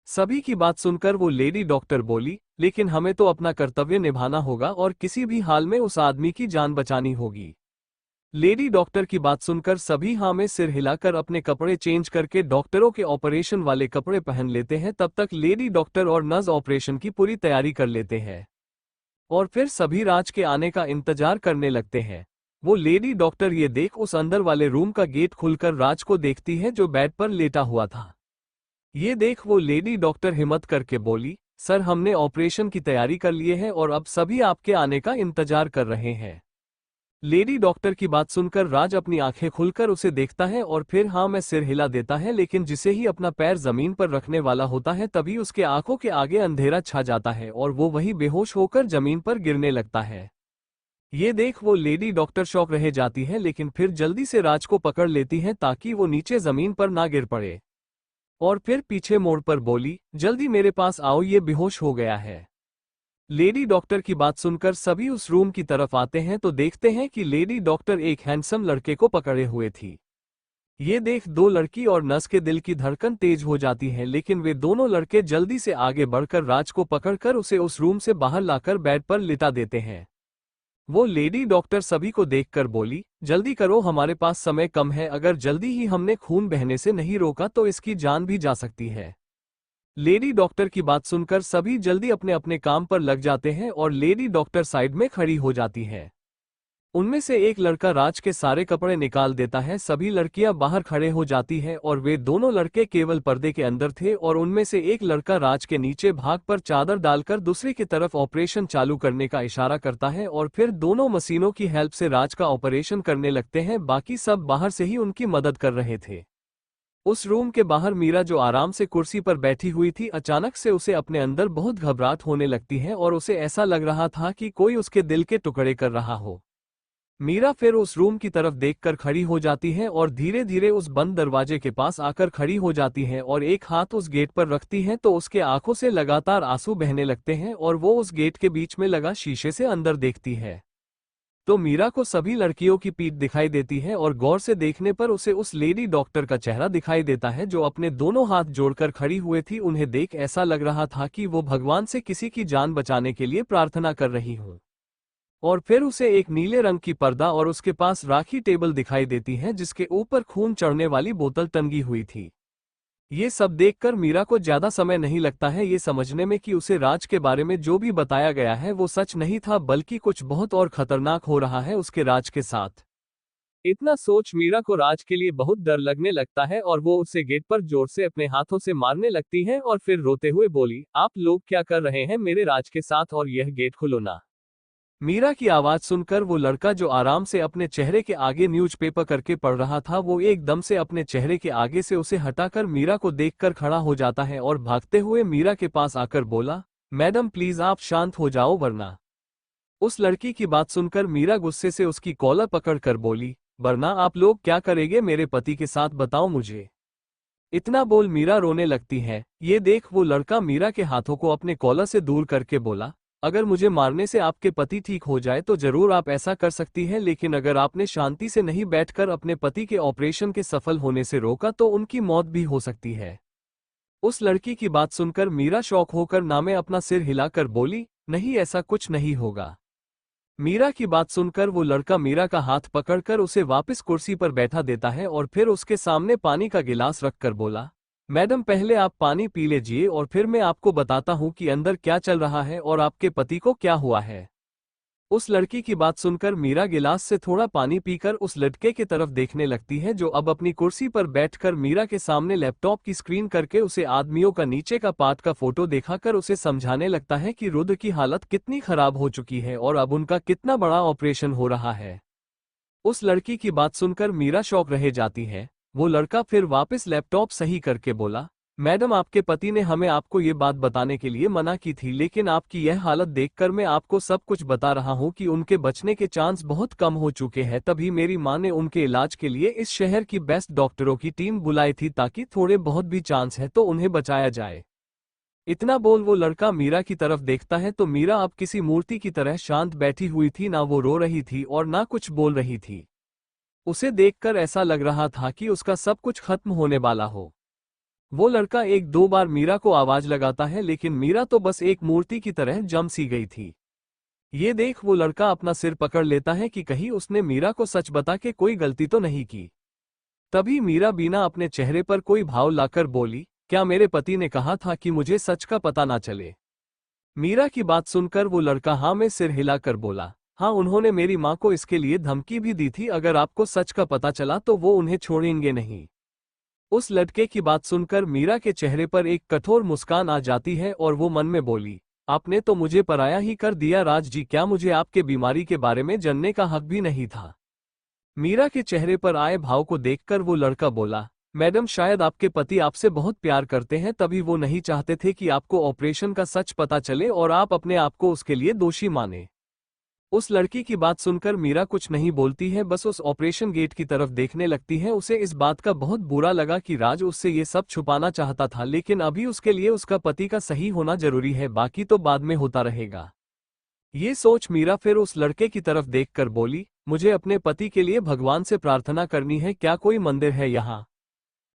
सभी की बात सुनकर वो लेडी डॉक्टर बोली, लेकिन हमें तो अपना कर्तव्य निभाना होगा और किसी भी हाल में उस आदमी की जान बचानी होगी। लेडी डॉक्टर की बात सुनकर सभी हाँ में सिर हिलाकर अपने कपड़े चेंज करके डॉक्टरों के ऑपरेशन वाले कपड़े पहन लेते हैं। तब तक लेडी डॉक्टर और नर्स ऑपरेशन की पूरी तैयारी कर लेते हैं और फिर सभी राज के आने का इंतजार करने लगते हैं। वो लेडी डॉक्टर ये देख उस अंदर वाले रूम का गेट खुलकर राज को देखती है, जो बेड पर लेटा हुआ था। ये देख वो लेडी डॉक्टर हिम्मत करके बोली, सर हमने ऑपरेशन की तैयारी कर लिए है और अब सभी आपके आने का इंतजार कर रहे हैं। लेडी डॉक्टर की बात सुनकर राज अपनी आंखें खुलकर उसे देखता है और फिर हाँ में सिर हिला देता है, लेकिन जिसे ही अपना पैर जमीन पर रखने वाला होता है तभी उसके आंखों के आगे अंधेरा छा जाता है और वो वही बेहोश होकर जमीन पर गिरने लगता है। ये देख वो लेडी डॉक्टर शॉक रह जाती है, लेकिन फिर जल्दी से राज को पकड़ लेती है ताकि वो नीचे जमीन पर ना गिर पड़े। और फिर पीछे मोड़ पर बोली, जल्दी मेरे पास आओ, ये बेहोश हो गया है। लेडी डॉक्टर की बात सुनकर सभी उस रूम की तरफ आते हैं तो देखते हैं कि लेडी डॉक्टर एक हैंडसम लड़के को पकड़े हुए थी। ये देख दो लड़की और नर्स के दिल की धड़कन तेज हो जाती है, लेकिन वे दोनों लड़के जल्दी से आगे बढ़कर राज को पकड़कर उसे उस रूम से बाहर लाकर बेड पर लिटा देते हैं। वो लेडी डॉक्टर सभी को देखकर बोली, जल्दी करो, हमारे पास समय कम है, अगर जल्दी ही हमने खून बहने से नहीं रोका तो इसकी जान भी जा सकती है। लेडी डॉक्टर की बात सुनकर सभी जल्दी अपने अपने काम पर लग जाते हैं और लेडी डॉक्टर साइड में खड़ी हो जाती है। उनमें से एक लड़का राज के सारे कपड़े निकाल देता है, सभी लड़कियां बाहर खड़े हो जाती हैं और वे दोनों लड़के केवल पर्दे के अंदर थे और उनमें से एक लड़का राज के नीचे भाग पर चादर डालकर दूसरी की तरफ ऑपरेशन चालू करने का इशारा करता है और फिर दोनों मशीनों की हेल्प से राज का ऑपरेशन करने लगते हैं। बाकी सब बाहर से ही उनकी मदद कर रहे थे। उस रूम के बाहर मीरा जो आराम से कुर्सी पर बैठी हुई थी, अचानक से उसे अपने अंदर बहुत घबराहट होने लगती है और उसे ऐसा लग रहा था कि कोई उसके दिल के टुकड़े कर रहा हो। मीरा फिर उस रूम की तरफ देखकर खड़ी हो जाती है और धीरे धीरे उस बंद दरवाजे के पास आकर खड़ी हो जाती है और एक हाथ उस गेट पर रखती है तो उसके आंखों से लगातार आंसू बहने लगते हैं और वो उस गेट के बीच में लगा शीशे से अंदर देखती है तो मीरा को सभी लड़कियों की पीठ दिखाई देती है और गौर से देखने पर उसे उस लेडी डॉक्टर का चेहरा दिखाई देता है, जो अपने दोनों हाथ जोड़कर खड़ी हुए थी। उन्हें देख ऐसा लग रहा था कि वो भगवान से किसी की जान बचाने के लिए प्रार्थना कर रही हो। और फिर उसे एक नीले रंग की पर्दा और उसके पास राखी टेबल दिखाई देती है, जिसके ऊपर खून चढ़ने वाली बोतल टंगी हुई थी। ये सब देखकर मीरा को ज्यादा समय नहीं लगता है ये समझने में कि उसे राज के बारे में जो भी बताया गया है वो सच नहीं था, बल्कि कुछ बहुत और खतरनाक हो रहा है उसके राज के साथ। इतना सोच मीरा को राज के लिए बहुत डर लगने लगता है और वो उसे गेट पर जोर से अपने हाथों से मारने लगती है और फिर रोते हुए बोली, आप लोग क्या कर रहे हैं मेरे राज के साथ, और यह गेट खोलो ना। मीरा की आवाज सुनकर वो लड़का जो आराम से अपने चेहरे के आगे न्यूज़पेपर करके पढ़ रहा था, वो एकदम से अपने चेहरे के आगे से उसे हटाकर मीरा को देखकर खड़ा हो जाता है और भागते हुए मीरा के पास आकर बोला, मैडम प्लीज आप शांत हो जाओ वरना। उस लड़की की बात सुनकर मीरा गुस्से से उसकी कॉलर पकड़कर बोली, वरना आप लोग क्या करेंगे मेरे पति के साथ, बताओ मुझे। इतना बोल मीरा रोने लगती है। ये देख वो लड़का मीरा के हाथों को अपने कॉलर से दूर करके बोला, अगर मुझे मारने से आपके पति ठीक हो जाए तो जरूर आप ऐसा कर सकती हैं, लेकिन अगर आपने शांति से नहीं बैठकर अपने पति के ऑपरेशन के सफल होने से रोका तो उनकी मौत भी हो सकती है। उस लड़की की बात सुनकर मीरा शॉक होकर नामे अपना सिर हिलाकर बोली, नहीं ऐसा कुछ नहीं होगा। मीरा की बात सुनकर वो लड़का मीरा का हाथ पकड़कर उसे वापस कुर्सी पर बैठा देता है और फिर उसके सामने पानी का गिलास रखकर बोला, मैडम पहले आप पानी पी लीजिए और फिर मैं आपको बताता हूँ कि अंदर क्या चल रहा है और आपके पति को क्या हुआ है। उस लड़की की बात सुनकर मीरा गिलास से थोड़ा पानी पीकर उस लड़के की तरफ देखने लगती है, जो अब अपनी कुर्सी पर बैठकर मीरा के सामने लैपटॉप की स्क्रीन करके उसे आदमियों का नीचे का पार्ट का फोटो दिखाकर उसे समझाने लगता है कि रुद्र की हालत कितनी खराब हो चुकी है और अब उनका कितना बड़ा ऑपरेशन हो रहा है। उस लड़की की बात सुनकर मीरा शॉक रह जाती है। वो लड़का फिर वापस लैपटॉप सही करके बोला, मैडम आपके पति ने हमें आपको ये बात बताने के लिए मना की थी, लेकिन आपकी यह हालत देखकर मैं आपको सब कुछ बता रहा हूँ कि उनके बचने के चांस बहुत कम हो चुके हैं। तभी मेरी माँ ने उनके इलाज के लिए इस शहर की बेस्ट डॉक्टरों की टीम बुलाई थी, ताकि थोड़े बहुत भी चांस है तो उन्हें बचाया जाए। इतना बोल वो लड़का मीरा की तरफ देखता है तो मीरा अब किसी मूर्ति की तरह शांत बैठी हुई थी, ना वो रो रही थी और ना कुछ बोल रही थी। उसे देखकर ऐसा लग रहा था कि उसका सब कुछ खत्म होने वाला हो। वो लड़का एक दो बार मीरा को आवाज लगाता है, लेकिन मीरा तो बस एक मूर्ति की तरह जम सी गई थी। ये देख वो लड़का अपना सिर पकड़ लेता है कि कहीं उसने मीरा को सच बता के कोई गलती तो नहीं की। तभी मीरा बिना अपने चेहरे पर कोई भाव लाकर बोली, क्या मेरे पति ने कहा था कि मुझे सच का पता ना चले? मीरा की बात सुनकर वो लड़का हाँ में सिर हिलाकर बोला, हाँ उन्होंने मेरी माँ को इसके लिए धमकी भी दी थी, अगर आपको सच का पता चला तो वो उन्हें छोड़ेंगे नहीं। उस लड़के की बात सुनकर मीरा के चेहरे पर एक कठोर मुस्कान आ जाती है और वो मन में बोली, आपने तो मुझे पराया ही कर दिया राज जी, क्या मुझे आपके बीमारी के बारे में जानने का हक भी नहीं था? मीरा के चेहरे पर आए भाव को देखकर वो लड़का बोला, मैडम शायद आपके पति आपसे बहुत प्यार करते हैं, तभी वो नहीं चाहते थे कि आपको ऑपरेशन का सच पता चले और आप अपने आप को उसके लिए दोषी माने। उस लड़की की बात सुनकर मीरा कुछ नहीं बोलती है, बस उस ऑपरेशन गेट की तरफ देखने लगती है। उसे इस बात का बहुत बुरा लगा कि राज उससे ये सब छुपाना चाहता था, लेकिन अभी उसके लिए उसका पति का सही होना जरूरी है, बाकी तो बाद में होता रहेगा। ये सोच मीरा फिर उस लड़के की तरफ देखकर बोली, मुझे अपने पति के लिए भगवान से प्रार्थना करनी है, क्या कोई मंदिर है यहाँ?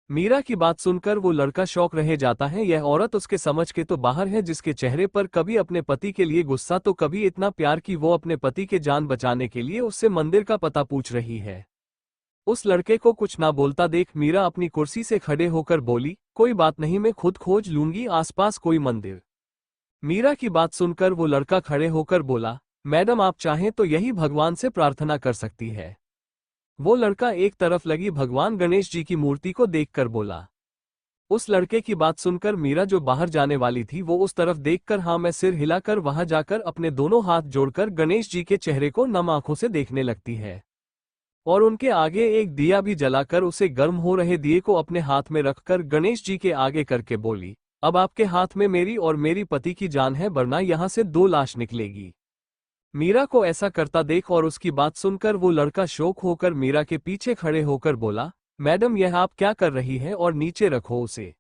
मीरा की बात सुनकर वो लड़का शौक रह जाता है। यह औरत उसके समझ के तो बाहर है, जिसके चेहरे पर कभी अपने पति के लिए गुस्सा तो कभी इतना प्यार कि वो अपने पति के जान बचाने के लिए उससे मंदिर का पता पूछ रही है। उस लड़के को कुछ ना बोलता देख मीरा अपनी कुर्सी से खड़े होकर बोली, कोई बात नहीं, मैं खुद खोज लूंगी आसपास कोई मंदिर। मीरा की बात सुनकर वो लड़का खड़े होकर बोला, मैडम आप चाहें तो यही भगवान से प्रार्थना कर सकती है। वो लड़का एक तरफ लगी भगवान गणेश जी की मूर्ति को देखकर बोला। उस लड़के की बात सुनकर मीरा जो बाहर जाने वाली थी वो उस तरफ देखकर हाँ में सिर हिलाकर वहां जाकर अपने दोनों हाथ जोड़कर गणेश जी के चेहरे को नम आंखों से देखने लगती है और उनके आगे एक दिया भी जलाकर उसे गर्म हो रहे दिए को अपने हाथ में रखकर गणेश जी के आगे करके बोली, अब आपके हाथ में मेरी और मेरी पति की जान है, वरना यहाँ से दो लाश निकलेगी। मीरा को ऐसा करता देख और उसकी बात सुनकर वो लड़का शौक होकर मीरा के पीछे खड़े होकर बोला, मैडम यह आप क्या कर रही हैं और नीचे रखो उसे।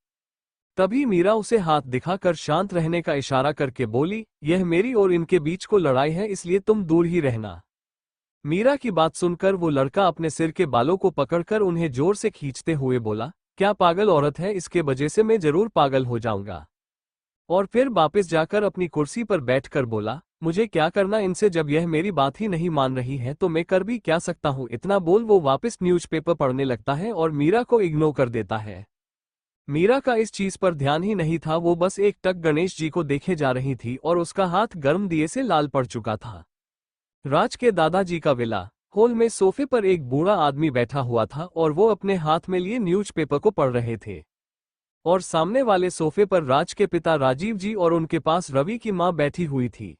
तभी मीरा उसे हाथ दिखाकर शांत रहने का इशारा करके बोली, यह मेरी और इनके बीच को लड़ाई है, इसलिए तुम दूर ही रहना। मीरा की बात सुनकर वो लड़का अपने सिर के बालों को पकड़कर उन्हें जोर से खींचते हुए बोला, क्या पागल औरत है, इसके वजह से मैं जरूर पागल हो जाऊंगा। और फिर वापस जाकर अपनी कुर्सी पर बैठकर बोला, मुझे क्या करना इनसे, जब यह मेरी बात ही नहीं मान रही है तो मैं कर भी क्या सकता हूँ। इतना बोल वो वापस न्यूज़पेपर पढ़ने लगता है और मीरा को इग्नोर कर देता है। मीरा का इस चीज पर ध्यान ही नहीं था, वो बस एक टक गणेश जी को देखे जा रही थी और उसका हाथ गर्म दिए से लाल पड़ चुका था। राज के दादाजी का विला हॉल में सोफे पर एक बूढ़ा आदमी बैठा हुआ था और वो अपने हाथ में लिए न्यूज़पेपर को पढ़ रहे थे। और सामने वाले सोफे पर राज के पिता राजीव जी और उनके पास रवि की मां बैठी हुई थी।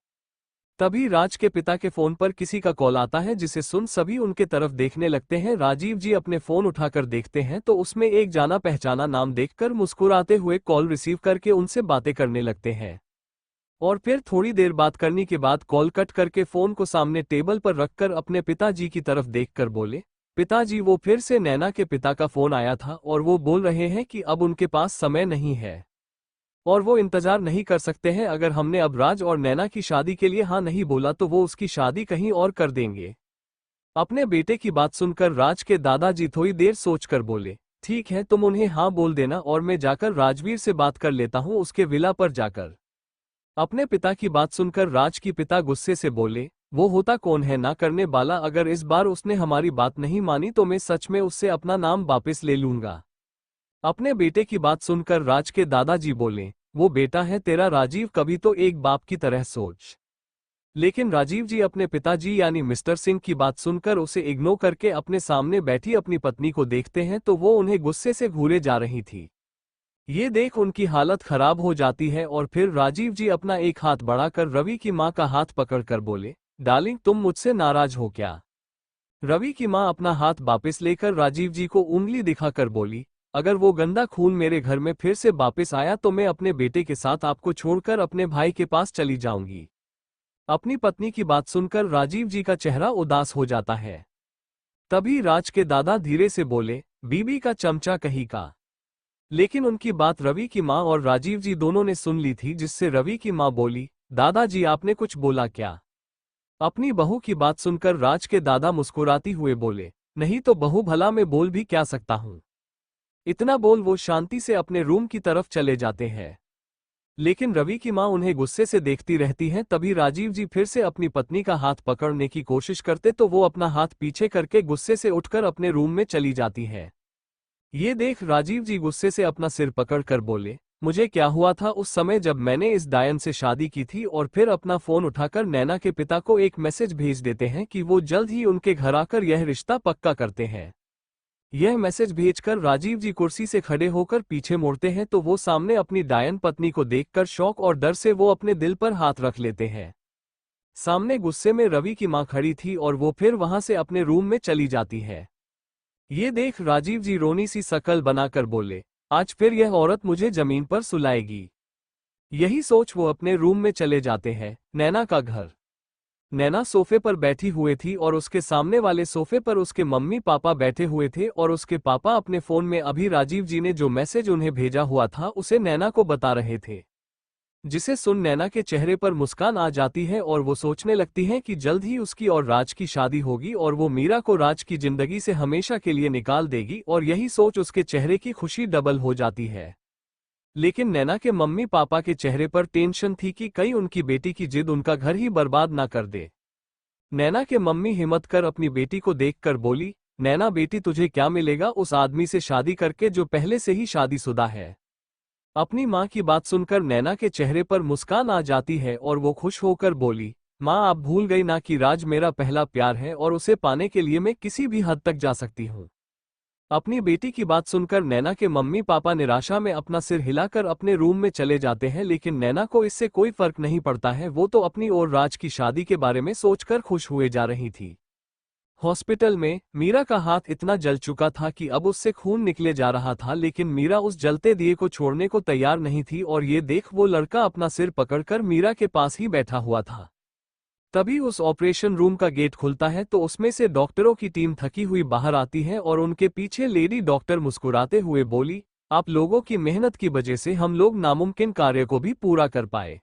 तभी राज के पिता के फोन पर किसी का कॉल आता है, जिसे सुन सभी उनके तरफ देखने लगते हैं। राजीव जी अपने फोन उठाकर देखते हैं तो उसमें एक जाना पहचाना नाम देखकर मुस्कुराते हुए कॉल रिसीव करके उनसे बातें करने लगते हैं। और फिर थोड़ी देर बात करने के बाद कॉल कट करके फोन को सामने टेबल पर रखकर अपने पिताजी की तरफ देखकर बोले, पिताजी वो फिर से नैना के पिता का फोन आया था और वो बोल रहे हैं कि अब उनके पास समय नहीं है और वो इंतजार नहीं कर सकते हैं। अगर हमने अब राज और नैना की शादी के लिए हाँ नहीं बोला तो वो उसकी शादी कहीं और कर देंगे। अपने बेटे की बात सुनकर राज के दादाजी थोड़ी देर सोचकर बोले, ठीक है तुम उन्हें हाँ बोल देना और मैं जाकर राजवीर से बात कर लेता हूँ उसके विला पर जाकर। अपने पिता की बात सुनकर राज की पिता गुस्से से बोले, वो होता कौन है ना करने वाला, अगर इस बार उसने हमारी बात नहीं मानी तो मैं सच में उससे अपना नाम वापस ले लूंगा। अपने बेटे की बात सुनकर राज के दादाजी बोले, वो बेटा है तेरा राजीव, कभी तो एक बाप की तरह सोच। लेकिन राजीव जी अपने पिताजी यानी मिस्टर सिंह की बात सुनकर उसे इग्नोर करके अपने सामने बैठी अपनी पत्नी को देखते हैं तो वो उन्हें गुस्से से घूरे जा रही थी। ये देख उनकी हालत खराब हो जाती है और फिर राजीव जी अपना एक हाथ बढ़ाकर रवि की मां का हाथ पकड़कर बोले, डार्लिंग तुम मुझसे नाराज हो क्या? रवि की मां अपना हाथ वापस लेकर राजीव जी को उंगली दिखाकर बोली, अगर वो गंदा खून मेरे घर में फिर से वापस आया तो मैं अपने बेटे के साथ आपको छोड़कर अपने भाई के पास चली जाऊंगी। अपनी पत्नी की बात सुनकर राजीव जी का चेहरा उदास हो जाता है। तभी राज के दादा धीरे से बोले, बीबी का चमचा कहीं का। लेकिन उनकी बात रवि की मां और राजीव जी दोनों ने सुन ली थी, जिससे रवि की मां बोली, दादाजी आपने कुछ बोला क्या? अपनी बहू की बात सुनकर राज के दादा मुस्कुराती हुए बोले, नहीं तो बहू भला मैं बोल भी क्या सकता हूं। इतना बोल वो शांति से अपने रूम की तरफ चले जाते हैं। लेकिन रवि की मां उन्हें गुस्से से देखती रहती हैं। तभी राजीव जी फिर से अपनी पत्नी का हाथ पकड़ने की कोशिश करते तो वो अपना हाथ पीछे करके गुस्से से उठकर अपने रूम में चली जाती है। ये देख राजीव जी गुस्से से अपना सिर पकड़कर बोले, मुझे क्या हुआ था उस समय जब मैंने इस डायन से शादी की थी? और फिर अपना फोन उठाकर नैना के पिता को एक मैसेज भेज देते हैं कि वो जल्द ही उनके घर आकर यह रिश्ता पक्का करते हैं। यह मैसेज भेजकर राजीव जी कुर्सी से खड़े होकर पीछे मुड़ते हैं तो वो सामने अपनी डायन पत्नी को देखकर शौक और डर से वो अपने दिल पर हाथ रख लेते हैं। सामने गुस्से में रवि की मां खड़ी थी और वो फिर वहां से अपने रूम में चली जाती है। ये देख राजीव जी रोनी सी शकल बनाकर बोले, आज फिर यह औरत मुझे जमीन पर सुलाएगी। यही सोच वो अपने रूम में चले जाते हैं। नैना का घर। नैना सोफे पर बैठी हुई थी और उसके सामने वाले सोफे पर उसके मम्मी पापा बैठे हुए थे और उसके पापा अपने फोन में अभी राजीव जी ने जो मैसेज उन्हें भेजा हुआ था उसे नैना को बता रहे थे, जिसे सुन नैना के चेहरे पर मुस्कान आ जाती है और वो सोचने लगती है कि जल्द ही उसकी और राज की शादी होगी और वो मीरा को राज की जिंदगी से हमेशा के लिए निकाल देगी। और यही सोच उसके चेहरे की खुशी डबल हो जाती है। लेकिन नैना के मम्मी पापा के चेहरे पर टेंशन थी कि कहीं उनकी बेटी की जिद उनका घर ही बर्बाद ना कर दे। नैना के मम्मी हिम्मत कर अपनी बेटी को देखकर बोली, नैना बेटी तुझे क्या मिलेगा उस आदमी से शादी करके जो पहले से ही शादीशुदा है। अपनी मां की बात सुनकर नैना के चेहरे पर मुस्कान आ जाती है और वो खुश होकर बोली, मां आप भूल गई ना कि राज मेरा पहला प्यार है और उसे पाने के लिए मैं किसी भी हद तक जा सकती हूं। अपनी बेटी की बात सुनकर नैना के मम्मी पापा निराशा में अपना सिर हिलाकर अपने रूम में चले जाते हैं। लेकिन नैना को इससे कोई फर्क नहीं पड़ता है, वो तो अपनी और राज की शादी के बारे में सोचकर खुश हुए जा रही थी। हॉस्पिटल में मीरा का हाथ इतना जल चुका था कि अब उससे खून निकले जा रहा था, लेकिन मीरा उस जलते दिए को छोड़ने को तैयार नहीं थी और ये देख वो लड़का अपना सिर पकड़कर मीरा के पास ही बैठा हुआ था। तभी उस ऑपरेशन रूम का गेट खुलता है तो उसमें से डॉक्टरों की टीम थकी हुई बाहर आती है और उनके पीछे लेडी डॉक्टर मुस्कुराते हुए बोली, आप लोगों की मेहनत की वजह से हम लोग नामुमकिन कार्य को भी पूरा कर पाए।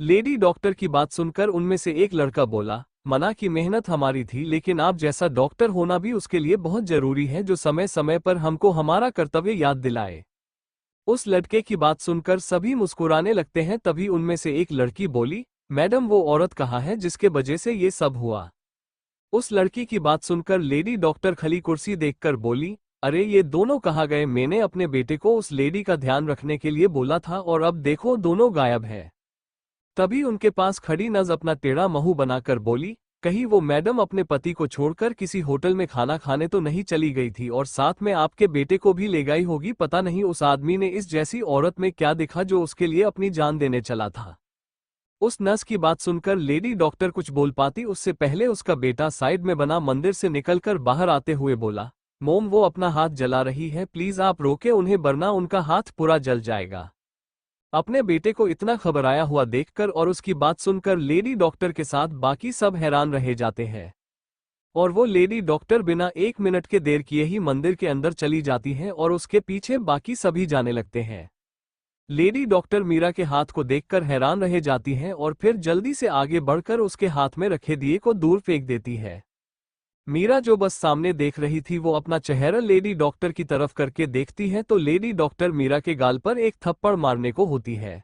लेडी डॉक्टर की बात सुनकर उनमें से एक लड़का बोला, मना की मेहनत हमारी थी, लेकिन आप जैसा डॉक्टर होना भी उसके लिए बहुत जरूरी है जो समय समय पर हमको हमारा कर्तव्य याद दिलाए। उस लड़के की बात सुनकर सभी मुस्कुराने लगते हैं। तभी उनमें से एक लड़की बोली, मैडम वो औरत कहाँ है जिसके वजह से ये सब हुआ? उस लड़की की बात सुनकर लेडी डॉक्टर खली कुर्सी देखकर बोली, अरे ये दोनों कहाँ गए? मैंने अपने बेटे को उस लेडी का ध्यान रखने के लिए बोला था और अब देखो दोनों गायब है। तभी उनके पास खड़ी नज अपना टेढ़ा मुंह बनाकर बोली, कहीं वो मैडम अपने पति को छोड़कर किसी होटल में खाना खाने तो नहीं चली गई थी और साथ में आपके बेटे को भी ले गई होगी? पता नहीं उस आदमी ने इस जैसी औरत में क्या देखा जो उसके लिए अपनी जान देने चला था। उस नर्स की बात सुनकर लेडी डॉक्टर कुछ बोल पाती उससे पहले उसका बेटा साइड में बना मंदिर से निकलकर बाहर आते हुए बोला, मोम वो अपना हाथ जला रही है, प्लीज आप रोके उन्हें वरना उनका हाथ पूरा जल जाएगा। अपने बेटे को इतना घबराया हुआ देखकर और उसकी बात सुनकर लेडी डॉक्टर के साथ बाकी सब हैरान रह जाते हैं और वो लेडी डॉक्टर बिना एक मिनट के देर किए ही मंदिर के अंदर चली जाती हैं और उसके पीछे बाकी सभी जाने लगते हैं। लेडी डॉक्टर मीरा के हाथ को देखकर हैरान रह जाती हैं और फिर जल्दी से आगे बढ़कर उसके हाथ में रखे दिए को दूर फेंक देती है। मीरा जो बस सामने देख रही थी वो अपना चेहरा लेडी डॉक्टर की तरफ करके देखती है तो लेडी डॉक्टर मीरा के गाल पर एक थप्पड़ मारने को होती है,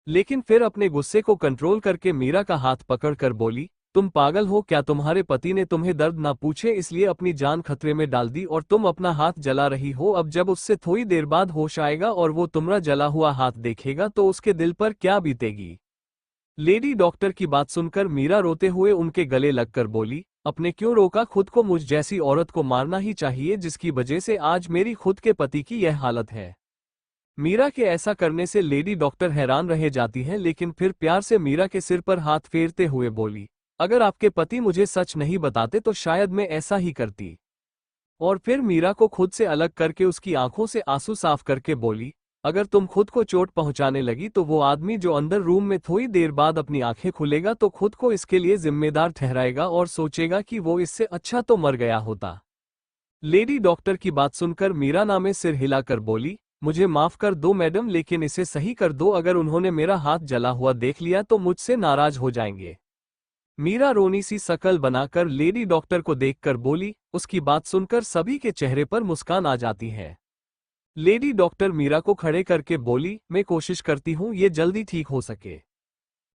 लेकिन फिर अपने गुस्से को कंट्रोल करके मीरा का हाथ पकड़कर बोली, तुम पागल हो क्या? तुम्हारे पति ने तुम्हें दर्द ना पूछे इसलिए अपनी जान खतरे में डाल दी और तुम अपना हाथ जला रही हो। अब जब उससे थोड़ी देर बाद होश आएगा और वो तुम्हारा जला हुआ हाथ देखेगा तो उसके दिल पर क्या बीतेगी? लेडी डॉक्टर की बात सुनकर मीरा रोते हुए उनके गले लगकर बोली, अपने क्यों रोका? खुद को मुझ जैसी औरत को मारना ही चाहिए जिसकी वजह से आज मेरी खुद के पति की यह हालत है। मीरा के ऐसा करने से लेडी डॉक्टर हैरान रह जाती है, लेकिन फिर प्यार से मीरा के सिर पर हाथ फेरते हुए बोली, अगर आपके पति मुझे सच नहीं बताते तो शायद मैं ऐसा ही करती। और फिर मीरा को खुद से अलग करके उसकी आंखों से आंसू साफ करके बोली, अगर तुम खुद को चोट पहुंचाने लगी तो वो आदमी जो अंदर रूम में थोड़ी देर बाद अपनी आंखें खुलेगा तो खुद को इसके लिए जिम्मेदार ठहराएगा और सोचेगा कि वो इससे अच्छा तो मर गया होता। लेडी डॉक्टर की बात सुनकर मीरा नामे सिर हिलाकर बोली, मुझे माफ कर दो मैडम, लेकिन इसे सही कर दो। अगर उन्होंने मेरा हाथ जला हुआ देख लिया तो मुझसे नाराज हो जाएंगे। मीरा रोनी सी शकल बनाकर लेडी डॉक्टर को देखकर बोली। उसकी बात सुनकर सभी के चेहरे पर मुस्कान आ जाती है। लेडी डॉक्टर मीरा को खड़े करके बोली, मैं कोशिश करती हूँ ये जल्दी ठीक हो सके।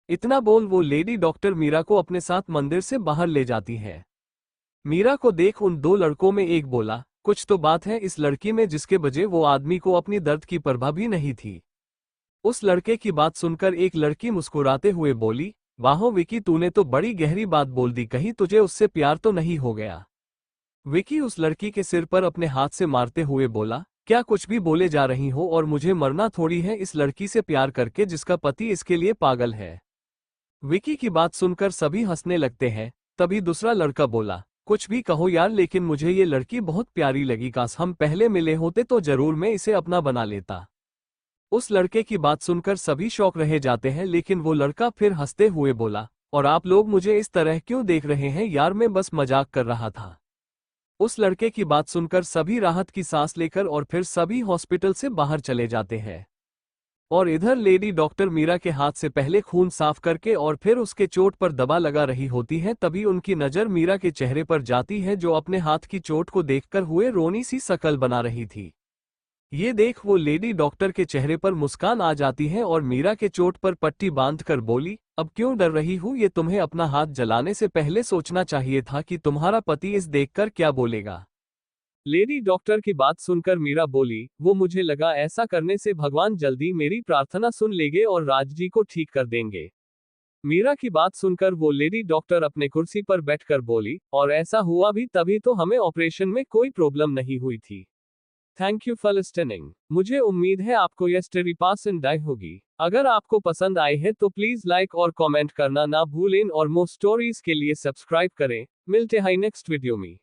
इतना बोल वो लेडी डॉक्टर मीरा को अपने साथ मंदिर से बाहर ले जाती है। मीरा को देख उन दो लड़कों में एक बोला, कुछ तो बात है इस लड़की में जिसके वजह वो आदमी को अपनी दर्द की परवाह भी नहीं थी। उस लड़के की बात सुनकर एक लड़की मुस्कुराते हुए बोली, वाहो विकी, तूने तो बड़ी गहरी बात बोल दी, कहीं तुझे उससे प्यार तो नहीं हो गया? विकी उस लड़की के सिर पर अपने हाथ से मारते हुए बोला, क्या कुछ भी बोले जा रही हो, और मुझे मरना थोड़ी है इस लड़की से प्यार करके जिसका पति इसके लिए पागल है। विकी की बात सुनकर सभी हंसने लगते हैं। तभी दूसरा लड़का बोला, कुछ भी कहो यार, लेकिन मुझे ये लड़की बहुत प्यारी लगी, काश हम पहले मिले होते तो जरूर मैं इसे अपना बना लेता। उस लड़के की बात सुनकर सभी शौक रह जाते हैं, लेकिन वो लड़का फिर हंसते हुए बोला, और आप लोग मुझे इस तरह क्यों देख रहे हैं यार, मैं बस मजाक कर रहा था। उस लड़के की बात सुनकर सभी राहत की सांस लेकर और फिर सभी हॉस्पिटल से बाहर चले जाते हैं। और इधर लेडी डॉक्टर मीरा के हाथ से पहले खून साफ करके और फिर उसके चोट पर दवा लगा रही होती है। तभी उनकी नज़र मीरा के चेहरे पर जाती है जो अपने हाथ की चोट को देखकर हुए रोनी सी शकल बना रही थी। ये देख वो लेडी डॉक्टर के चेहरे पर मुस्कान आ जाती है और मीरा के चोट पर पट्टी बांधकर बोली, अब क्यों डर रही हूँ? ये तुम्हें अपना हाथ जलाने से पहले सोचना चाहिए था कि तुम्हारा पति इस देखकर क्या बोलेगा। लेडी डॉक्टर की बात सुनकर मीरा बोली, वो मुझे लगा ऐसा करने से भगवान जल्दी मेरी प्रार्थना सुन लेंगे और राज जी को ठीक कर देंगे। मीरा की बात सुनकर वो लेडी डॉक्टर अपने कुर्सी पर बैठकर बोली, और ऐसा हुआ भी तभी तो हमें ऑपरेशन में कोई प्रॉब्लम नहीं हुई थी। Thank you for listening. मुझे उम्मीद है आपको यह स्टोरी पसंद आई होगी। अगर आपको पसंद आई है तो प्लीज लाइक और कमेंट करना ना भूलें और मोर स्टोरीज के लिए सब्सक्राइब करें। मिलते हैं नेक्स्ट वीडियो में।